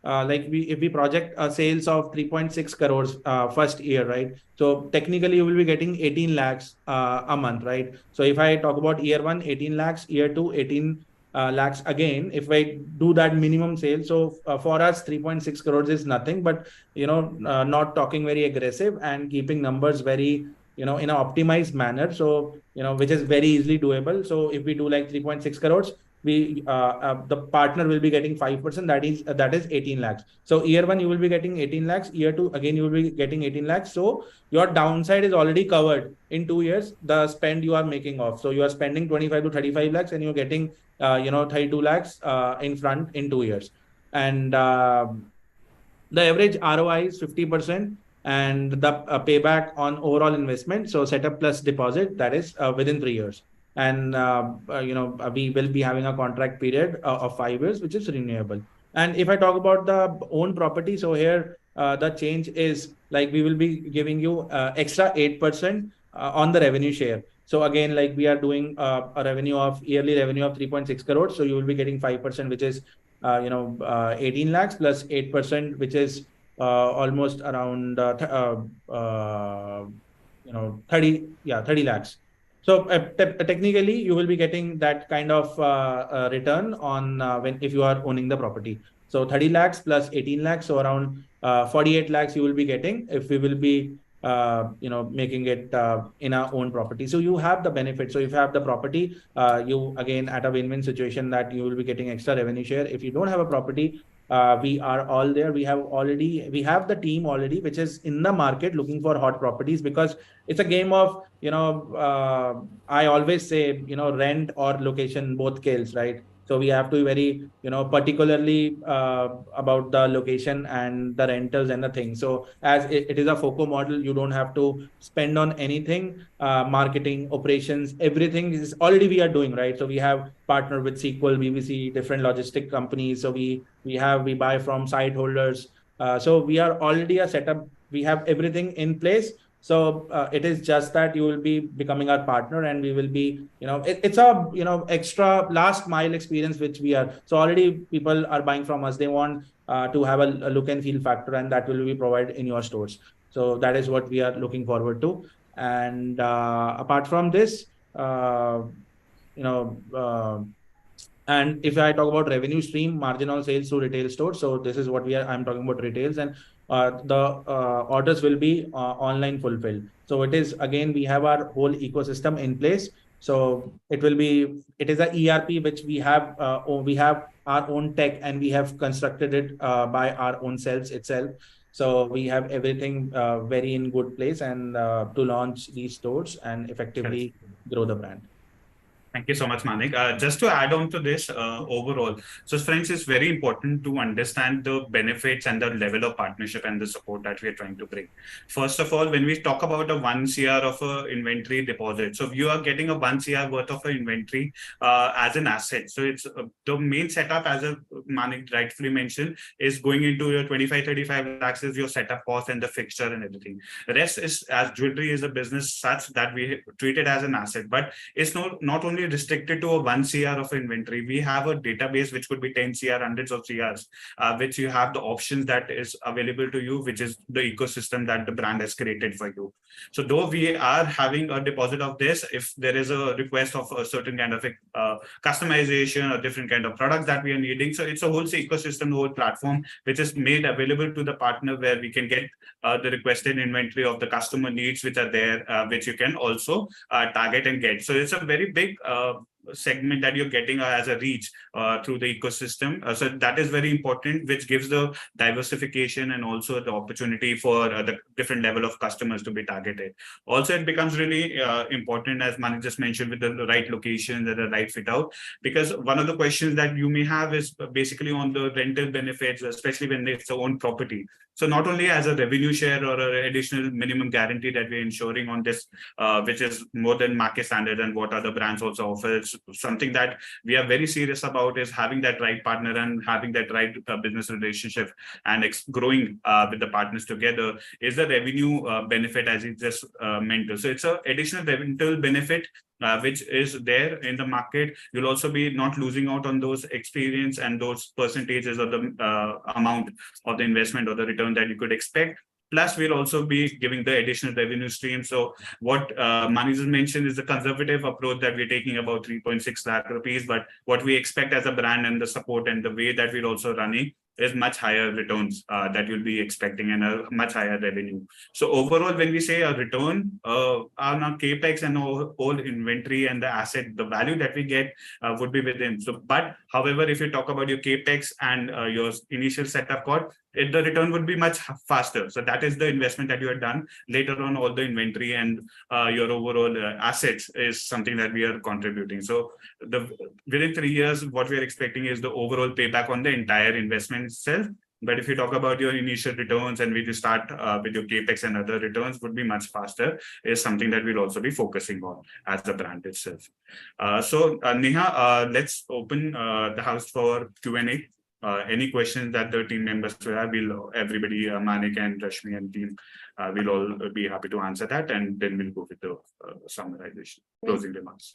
if we project sales of 3.6 crores first year, right? So technically you will be getting 18 lakhs a month, right? So if I talk about year 1, 18 lakhs, year 2, 18 lakhs again, if I do that minimum sale. So for us, 3.6 crores is nothing, but, not talking very aggressive and keeping numbers very, in an optimized manner. So, which is very easily doable. So if we do like 3.6 crores, we the partner will be getting 5%, that is 18 lakhs. So year 1 you will be getting 18 lakhs, year 2 again you will be getting 18 lakhs. So your downside is already covered in 2 years, the spend you are making off. So you are spending 25 to 35 lakhs, and you're getting 32 lakhs in front in 2 years. And the average ROI is 50%, and the payback on overall investment, so setup plus deposit, that is within 3 years. And we will be having a contract period of 5 years, which is renewable. And if I talk about the own property, so here the change is like we will be giving you extra 8% on the revenue share. So again, like we are doing a yearly revenue of 3.6 crores. So you will be getting 5%, which is 18 lakhs plus 8%, which is almost around 30 lakhs. So technically, you will be getting that kind of return on if you are owning the property. So 30 lakhs plus 18 lakhs, so around 48 lakhs you will be getting if we will be making it in our own property. So you have the benefit. So if you have the property, you again at a win-win situation that you will be getting extra revenue share. If you don't have a property, we are all there. We have the team already, which is in the market looking for hot properties, because it's a game of, I always say, rent or location, both kills, right? So we have to be very, particularly about the location and the rentals and the things. So as it is a FOCO model, you don't have to spend on anything, marketing, operations, everything is already we are doing, right? So we have partnered with SQL, BBC, different logistic companies. So we buy from site holders. So we are already a setup. We have everything in place. So it is just that you will be becoming our partner, and we will be, it's a, extra last mile experience, which we are. So already people are buying from us. They want to have a look and feel factor, and that will be provided in your stores. So that is what we are looking forward to. And apart from this, and if I talk about revenue stream, margin on sales through retail stores. So this is what I'm talking about retails, and the orders will be online fulfilled. So it is, again, we have our whole ecosystem in place. So it is a ERP, which we have our own tech, and we have constructed it by our own selves itself. So we have everything very in good place, and to launch these stores and effectively grow the brand. Thank you so much, Manik. Just to add on to this overall, so friends, it's very important to understand the benefits and the level of partnership and the support that we are trying to bring. First of all, when we talk about a 1 CR of a inventory deposit, so you are getting a 1 CR worth of an inventory as an asset. So it's the main setup, as Manik rightfully mentioned, is going into your 25-35 lakhs is your setup cost and the fixture and everything. The rest is, as jewelry is a business such that we treat it as an asset, but it's not only restricted to a 1 CR of inventory. We have a database which could be 10 CR, hundreds of CRs, which you have the options that is available to you, which is the ecosystem that the brand has created for you. So though we are having a deposit of this, if there is a request of a certain kind of customization or different kind of products that we are needing, so it's a whole ecosystem, the whole platform, which is made available to the partner, where we can get the requested inventory of the customer needs, which are there, which you can also target and get. So it's a very big segment that you're getting as a reach through the ecosystem. So that is very important, which gives the diversification and also the opportunity for the different level of customers to be targeted. Also, it becomes really important, as Manik just mentioned, with the right location and the right fit out, because one of the questions that you may have is basically on the rental benefits, especially when it's their own property. So not only as a revenue share or an additional minimum guarantee that we're ensuring on this, which is more than market standard and what other brands also offer. It's something that we are very serious about, is having that right partner and having that right business relationship and growing with the partners together is the revenue benefit, as you just mentioned. So it's an additional rental benefit which is there in the market. You'll also be not losing out on those experience and those percentages of the amount of the investment or the return that you could expect. Plus, we'll also be giving the additional revenue stream. So what Manik has mentioned is the conservative approach that we're taking, about 3.6 lakh rupees. But what we expect as a brand and the support and the way that we're also running is much higher returns that you'll be expecting, and a much higher revenue. So overall, when we say a return on our capex and all inventory and the asset, the value that we get would be within. So, but however, if you talk about your capex and your initial setup cost, the return would be much faster. So that is the investment that you have done. Later on, all the inventory and your overall assets is something that we are contributing. So within 3 years, what we are expecting is the overall payback on the entire investment itself. But if you talk about your initial returns and when you start with your capex and other returns would be much faster, is something that we'll also be focusing on as the brand itself. So Neha, let's open the house for Q&A. Any questions that the team members will have, everybody, Manik and Rashmi and team, will all be happy to answer that, and then we'll go with the summarization, closing remarks.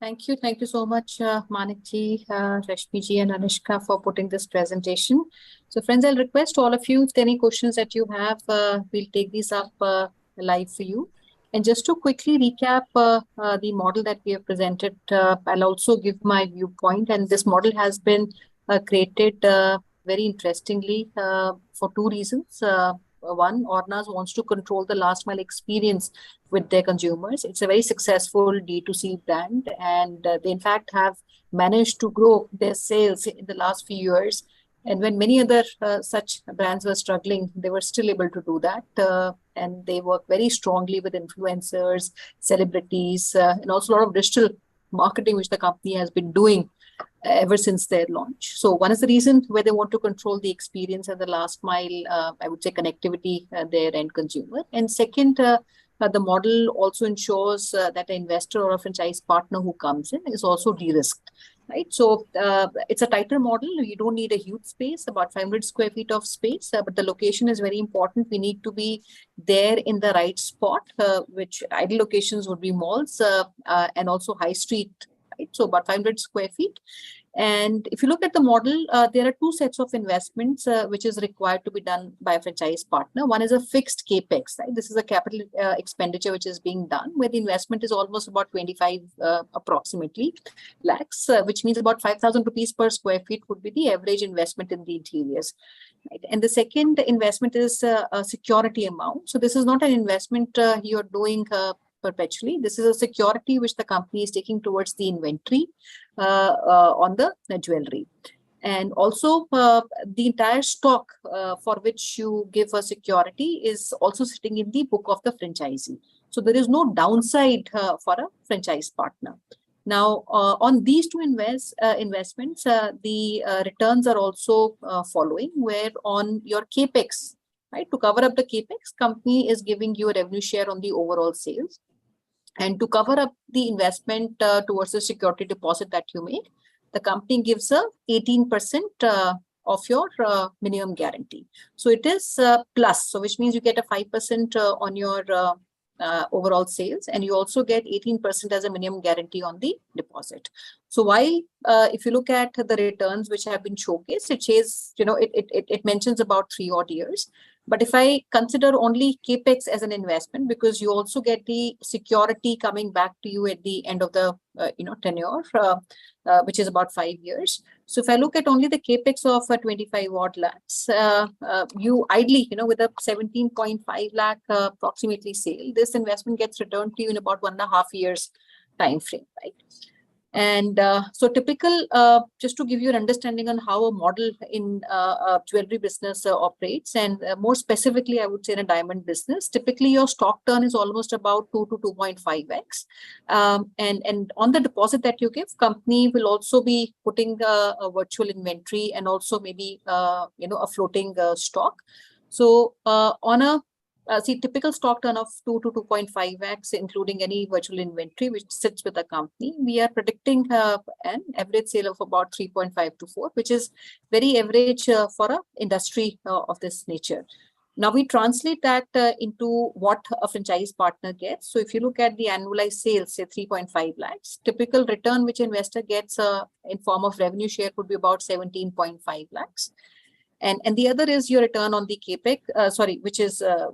Thank you. Thank you so much, Manik ji, Rashmi ji, and Anushka for putting this presentation. So friends, I'll request all of you, if there are any questions that you have, we'll take these up live for you. And just to quickly recap the model that we have presented, I'll also give my viewpoint. And this model has been created very interestingly for two reasons. One, Ornaz wants to control the last mile experience with their consumers. It's a very successful D2C brand, and they in fact have managed to grow their sales in the last few years. And when many other such brands were struggling, they were still able to do that. And they work very strongly with influencers, celebrities, and also a lot of digital marketing, which the company has been doing ever since their launch. So one is the reason where they want to control the experience and the last mile, I would say, connectivity their end consumer. And second, the model also ensures that an investor or a franchise partner who comes in is also de-risked. Right, so it's a tighter model. You don't need a huge space, about 500 square feet of space, but the location is very important. We need to be there in the right spot, which ideal locations would be malls and also high street. Right, so about 500 square feet. And if you look at the model, there are two sets of investments which is required to be done by a franchise partner. One is a fixed capex, right? This is a capital expenditure which is being done, where the investment is almost about 25 approximately lakhs, which means about 5,000 rupees per square feet would be the average investment in the interiors. Right? And the second investment is a security amount. So this is not an investment you're doing perpetually. This is a security which the company is taking towards the inventory on the jewelry. And also the entire stock for which you give a security is also sitting in the book of the franchisee. So there is no downside for a franchise partner. Now, on these two investments, the returns are also following, where on your capex, right, to cover up the capex, company is giving you a revenue share on the overall sales. And to cover up the investment towards the security deposit that you make, the company gives a 18% of your minimum guarantee. So it is plus, so which means you get a 5% on your overall sales, and you also get 18% as a minimum guarantee on the deposit. So while if you look at the returns which have been showcased, it says, it mentions about 3 odd years. But if I consider only capex as an investment, because you also get the security coming back to you at the end of the tenure, which is about 5 years. So if I look at only the capex of 25 odd lakhs, you ideally, with a 17.5 lakh approximately sale, this investment gets returned to you in about 1.5 years time frame, right? And so typical, just to give you an understanding on how a model in jewelry business operates, and more specifically, I would say in a diamond business, typically your stock turn is almost about 2 to 2.5x. And on the deposit that you give, company will also be putting a virtual inventory and also maybe, a floating stock. So on a typical stock turn of 2 to 2.5x, including any virtual inventory which sits with the company, we are predicting an average sale of about 3.5 to 4, which is very average for an industry of this nature. Now we translate that into what a franchise partner gets. So if you look at the annualized sales, say 3.5 lakhs, typical return which investor gets in form of revenue share would be about 17.5 lakhs. And the other is your return on the capex,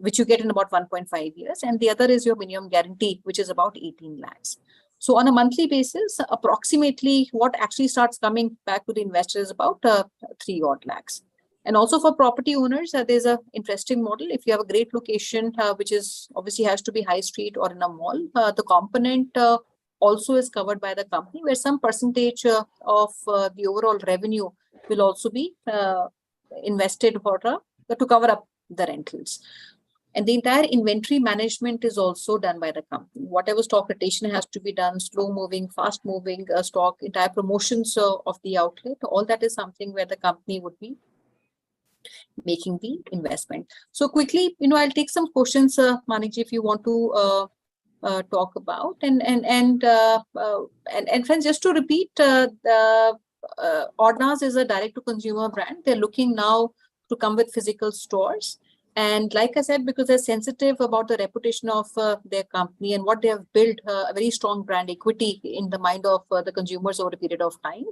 which you get in about 1.5 years. And the other is your minimum guarantee, which is about 18 lakhs. So on a monthly basis, approximately what actually starts coming back to the investor is about 3 odd lakhs. And also for property owners, there's an interesting model. If you have a great location, which is obviously has to be high street or in a mall, the component also is covered by the company, where some percentage of the overall revenue will also be invested to cover up the rentals. And the entire inventory management is also done by the company. Whatever stock rotation has to be done, slow moving, fast moving stock, entire promotions of the outlet, all that is something where the company would be making the investment. So quickly, I'll take some questions, Manikji, if you want to talk about. And friends, just to repeat, Ornaz is a direct-to-consumer brand. They're looking now to come with physical stores. And like I said, because they're sensitive about the reputation of their company and what they have built, a very strong brand equity in the mind of the consumers over a period of time,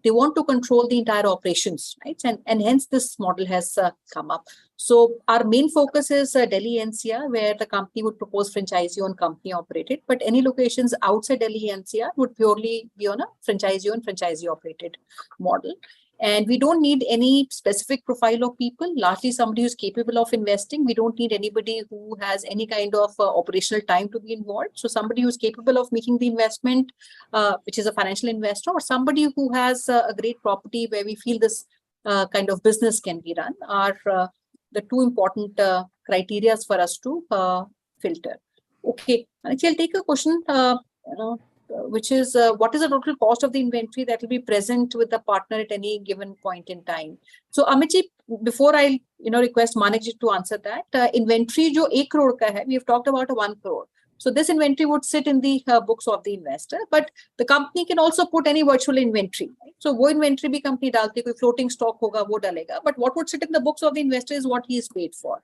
they want to control the entire operations, right? And hence this model has come up. So our main focus is Delhi NCR, where the company would propose franchisee-owned, company-operated, but any locations outside Delhi NCR would purely be on a franchisee-owned, franchisee-operated model. And we don't need any specific profile of people, largely somebody who's capable of investing. We don't need anybody who has any kind of operational time to be involved. So somebody who's capable of making the investment, which is a financial investor, or somebody who has a great property where we feel this kind of business can be run, are the two important criteria for us to filter. Okay, actually, I'll take a question. which is what is the total cost of the inventory that will be present with the partner at any given point in time. So Amitji, before I request Manikji to answer that, inventory jo 1 crore ka hai, we have talked about a 1 crore. So this inventory would sit in the books of the investor, but the company can also put any virtual inventory. Right? So wo inventory bhi company dalti, koi floating stock hoga, wo dalega. But what would sit in the books of the investor is what he is paid for.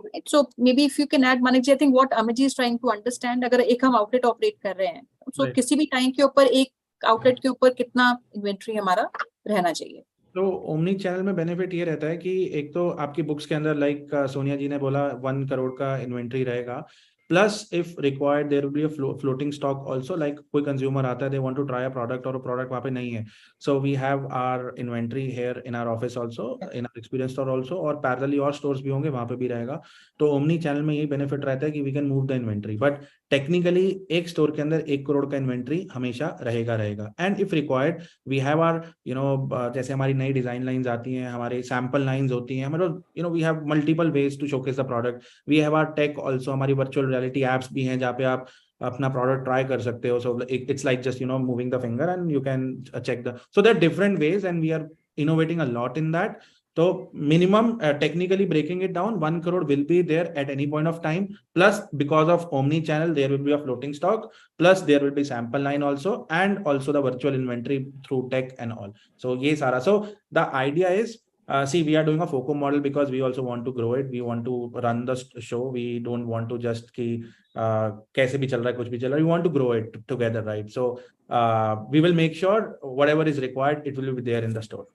Right? So maybe if you can add, Manikji, I think what Amitji is trying to understand, agar ek hum outlet operate kar rahe hain, so Right. kisi bhi time ke upar ek outlet के ऊपर कितना inventory हमारा रहना चाहिए. तो omni channel में benefit ये रहता है कि एक तो आपकी बुक्स के अंदर लाइक सोनिया जी ने बोला 1 करोड़ का इन्वेंट्री रहेगा, plus if required there will be a floating stock also, like कोई कंज्यूमर आता है, they want to try a product और वो प्रोडक्ट वहाँ पे नहीं है, so we have our inventory here in our office also, in our experience store also, और पैरेलली और स्टोर्स भी होंगे, वहाँ पे भी रहेगा. तो ओमनी चैनल में यही बेनिफिट रहता है कि we can move the inventory, but technically एक स्टोर के अंदर 1 करोड़ का इन्वेंट्री हमेशा रहेगा. And if required we have our जैसे हमारी नई डिजाइन लाइंस आती हैं, हमारे सैंपल लाइंस होती हैं, मतलब we have multiple ways to showcase the product. We have our tech also, हमारी वर्चुअल रियलिटी एप्स भी हैं जहाँ पे आप अपना प्रोडक्ट ट्राई कर सकते हो. So it's like just moving the finger and you can check the, so there are different ways and we are innovating a lot in that. So minimum, technically breaking it down, 1 crore will be there at any point of time. Plus, because of omni channel, there will be a floating stock. Plus, there will be sample line also, and also the virtual inventory through tech and all. So yes, Sara. So the idea is, see, we are doing a FOCO model because we also want to grow it. We want to run the show. We don't want to just ki kaise bhi chal raha hai, kuch bhi chal raha hai. We want to grow it together, right? So we will make sure whatever is required, it will be there in the store.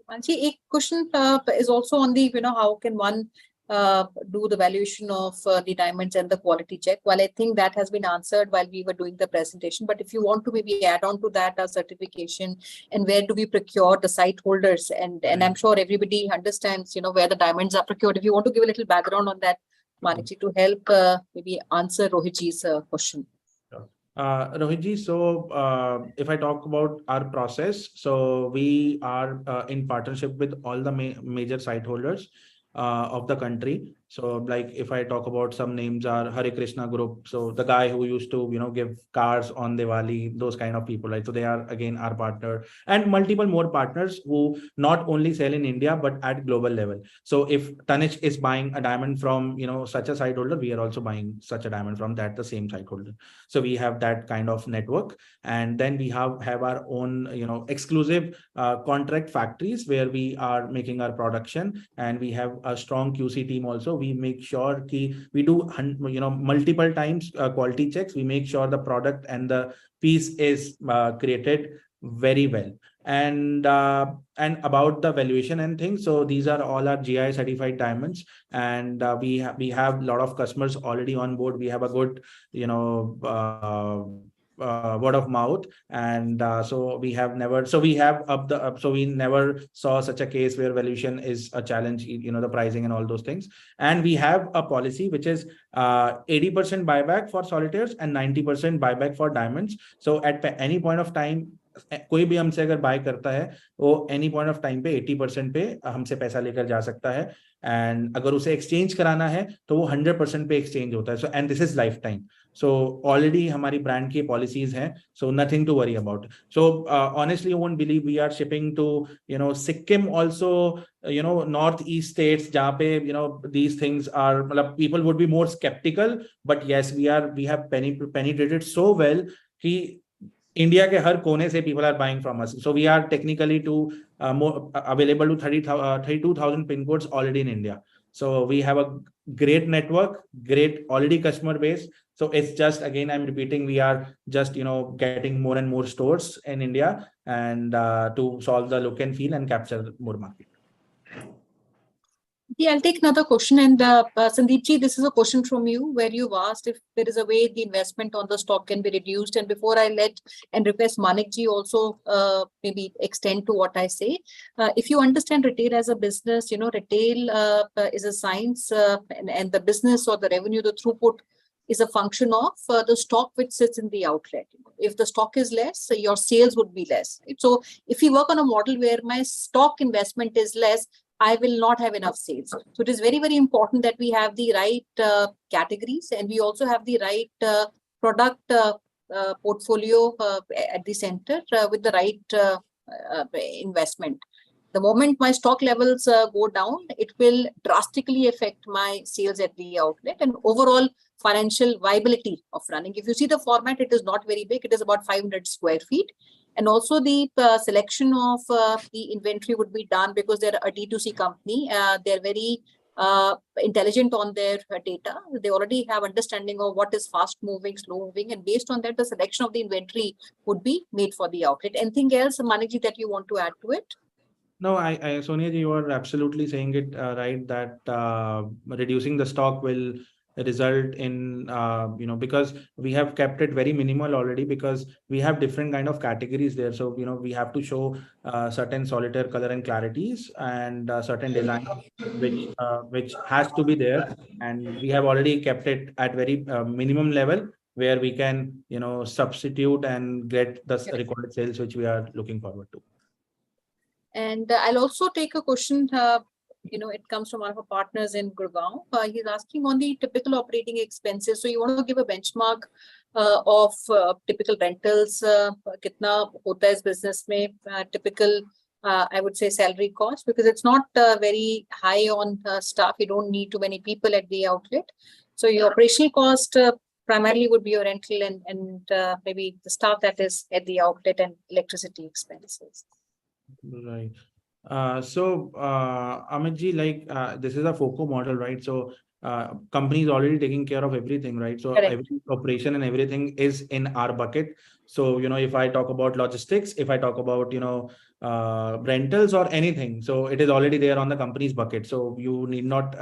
Mansi, a question is also on the, how can one do the valuation of the diamonds and the quality check? Well, I think that has been answered while we were doing the presentation. But if you want to maybe add on to that certification, and where do we procure the site holders? And I'm sure everybody understands, where the diamonds are procured. If you want to give a little background on that, Manikji, to help maybe answer Rohitji's question. Rohitji, so if I talk about our process, so we are in partnership with all the major site holders of the country. So like if I talk about some names are Hare Krishna Group, so the guy who used to give cars on Diwali, those kind of people, right? So they are again our partner, and multiple more partners who not only sell in India but at global level. So if Tanishq is buying a diamond from such a site holder, we are also buying such a diamond from the same site holder. So we have that kind of network, and then we have our own exclusive contract factories where we are making our production, and we have a strong QC team also. We make sure we do multiple times quality checks. We make sure the product and the piece is created very well. And about the valuation and things, so these are all our GIA certified diamonds, and we have a lot of customers already on board. We have a good word of mouth, and so we never saw such a case where valuation is a challenge, the pricing and all those things. And we have a policy which is 80% buyback for solitaires and 90% buyback for diamonds. So at any point of time, कोई भी हमसे अगर bye करता है वो any point of time पे 80% पे हमसे पैसा लेकर जा सकता है, एंड अगर उसे एक्सचेंज कराना है तो वो 100% पे एक्सचेंज होता है. So and this is life time. So already हमारी ब्रांड की पॉलिसीज हैं, so nothing to worry about. So honestly you won't believe we are shipping to Sikkim also, north east states जहाँ पे these things are, मतलब people would be more skeptical, but yes, we have penetrated so well कि India के हर कोने से people are buying from us. So we are technically more available to 32,000 pin codes already in India. So we have a great network, great already customer base. So it's just, again, I'm repeating, we are just getting more and more stores in India, and to solve the look and feel and capture more market. Yeah, I'll take another question. And Sandeepji, this is a question from you where you've asked if there is a way the investment on the stock can be reduced. And before I let and request Manikji also maybe extend to what I say, if you understand retail as a business, retail is a science, and the business or the revenue, the throughput is a function of the stock which sits in the outlet. If the stock is less, your sales would be less. So if you work on a model where my stock investment is less, I will not have enough sales. So it is very, very important that we have the right categories, and we also have the right product portfolio at the center with the right investment. The moment my stock levels go down, it will drastically affect my sales at the outlet and overall financial viability of running. If you see the format, it is not very big. It is about 500 square feet. And also the selection of the inventory would be done because they're a D2C company. They're very intelligent on their data. They already have understanding of what is fast moving, slow moving, and based on that, the selection of the inventory would be made for the outlet. Anything else, Manikji, that you want to add to it? No, Sonia ji, you are absolutely saying it right, that reducing the stock will result in, because we have kept it very minimal already, because we have different kind of categories there. So, we have to show certain solitaire color and clarities and certain design, which has to be there. And we have already kept it at very minimum level where we can, substitute and get the recorded sales, which we are looking forward to. And I'll also take a question, it comes from one of our partners in Gurgaon. He's asking on the typical operating expenses. So you want to give a benchmark of typical rentals, kitna hota hai is business mein, typical, I would say, salary cost, because it's not very high on staff. You don't need too many people at the outlet. So your operational cost primarily would be your rental and maybe the staff that is at the outlet and electricity expenses. Right. So Amit ji, this is a FOCO model, right? So company is already taking care of everything, right? So Correct. every operation and everything is in our bucket. So, if I talk about logistics, if I talk about, rentals or anything, so it is already there on the company's bucket. So you need not,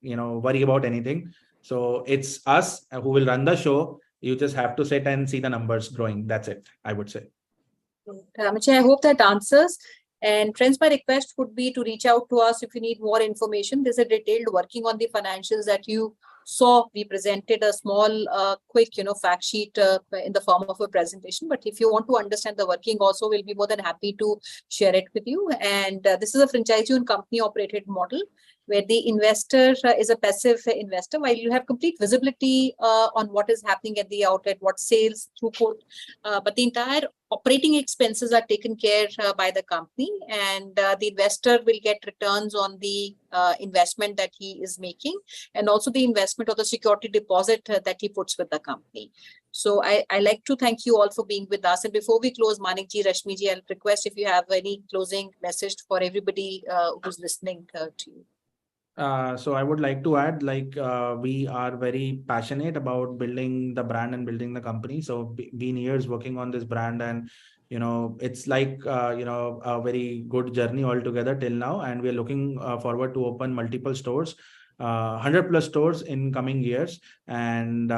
worry about anything. So it's us who will run the show. You just have to sit and see the numbers growing. That's it, I would say. Amit, I hope that answers. And friends, my request would be to reach out to us if you need more information. There's a detailed working on the financials that you saw. We presented a small, quick, fact sheet in the form of a presentation. But if you want to understand the working also, we'll be more than happy to share it with you. And this is a franchisee-owned company operated model where the investor is a passive investor, while you have complete visibility on what is happening at the outlet, what sales, throughput, but the entire operating expenses are taken care by the company, and the investor will get returns on the investment that he is making, and also the investment of the security deposit that he puts with the company. So I like to thank you all for being with us. And before we close, Manikji, Rashmiji, I'll request if you have any closing message for everybody who's listening to you. So I would like to add, we are very passionate about building the brand and building the company. So been years working on this brand, and it's a very good journey altogether till now, and we're looking forward to open multiple stores, 100+ stores in coming years. And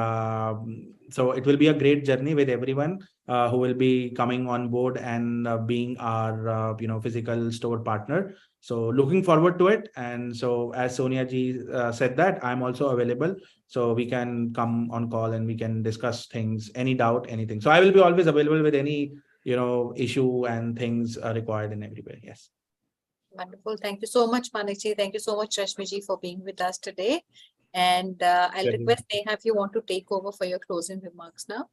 so it will be a great journey with everyone who will be coming on board and being our physical store partner. So looking forward to it. And so as Sonia ji said that, I'm also available. So we can come on call and we can discuss things, any doubt, anything. So I will be always available with any, issue and things required in every way. Yes. Wonderful. Thank you so much, Manikji. Thank you so much, Rashmiji, for being with us today. And I'll request Neha if you want to take over for your closing remarks now.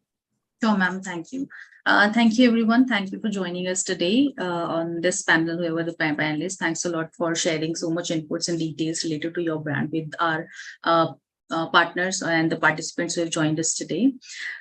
Sure, ma'am. Thank you. Thank you, everyone. Thank you for joining us today on this panel, whoever the panelists. Thanks a lot for sharing so much inputs and details related to your brand with our partners and the participants who have joined us today.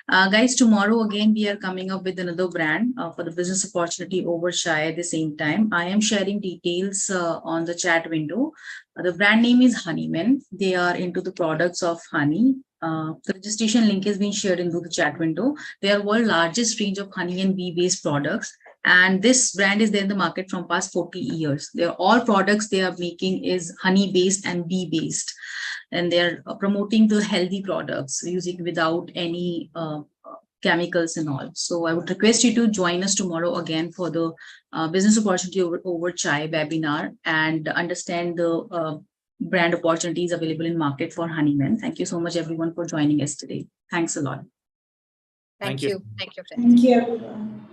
Guys, tomorrow again, we are coming up with another brand for the business opportunity over chai at the same time. I am sharing details on the chat window. The brand name is Honeyman. They are into the products of honey. The registration link has been shared into the chat window. They are world's largest range of honey and bee-based products. And this brand is there in the market from past 40 years. They're all products they are making is honey-based and bee-based. And they're promoting the healthy products using without any chemicals and all. So I would request you to join us tomorrow again for the business opportunity over chai webinar and understand the brand opportunities available in market for Honeyman. Thank you so much, everyone, for joining us today. Thanks a lot. Thank you. Thank you, friends. Thank you, everyone.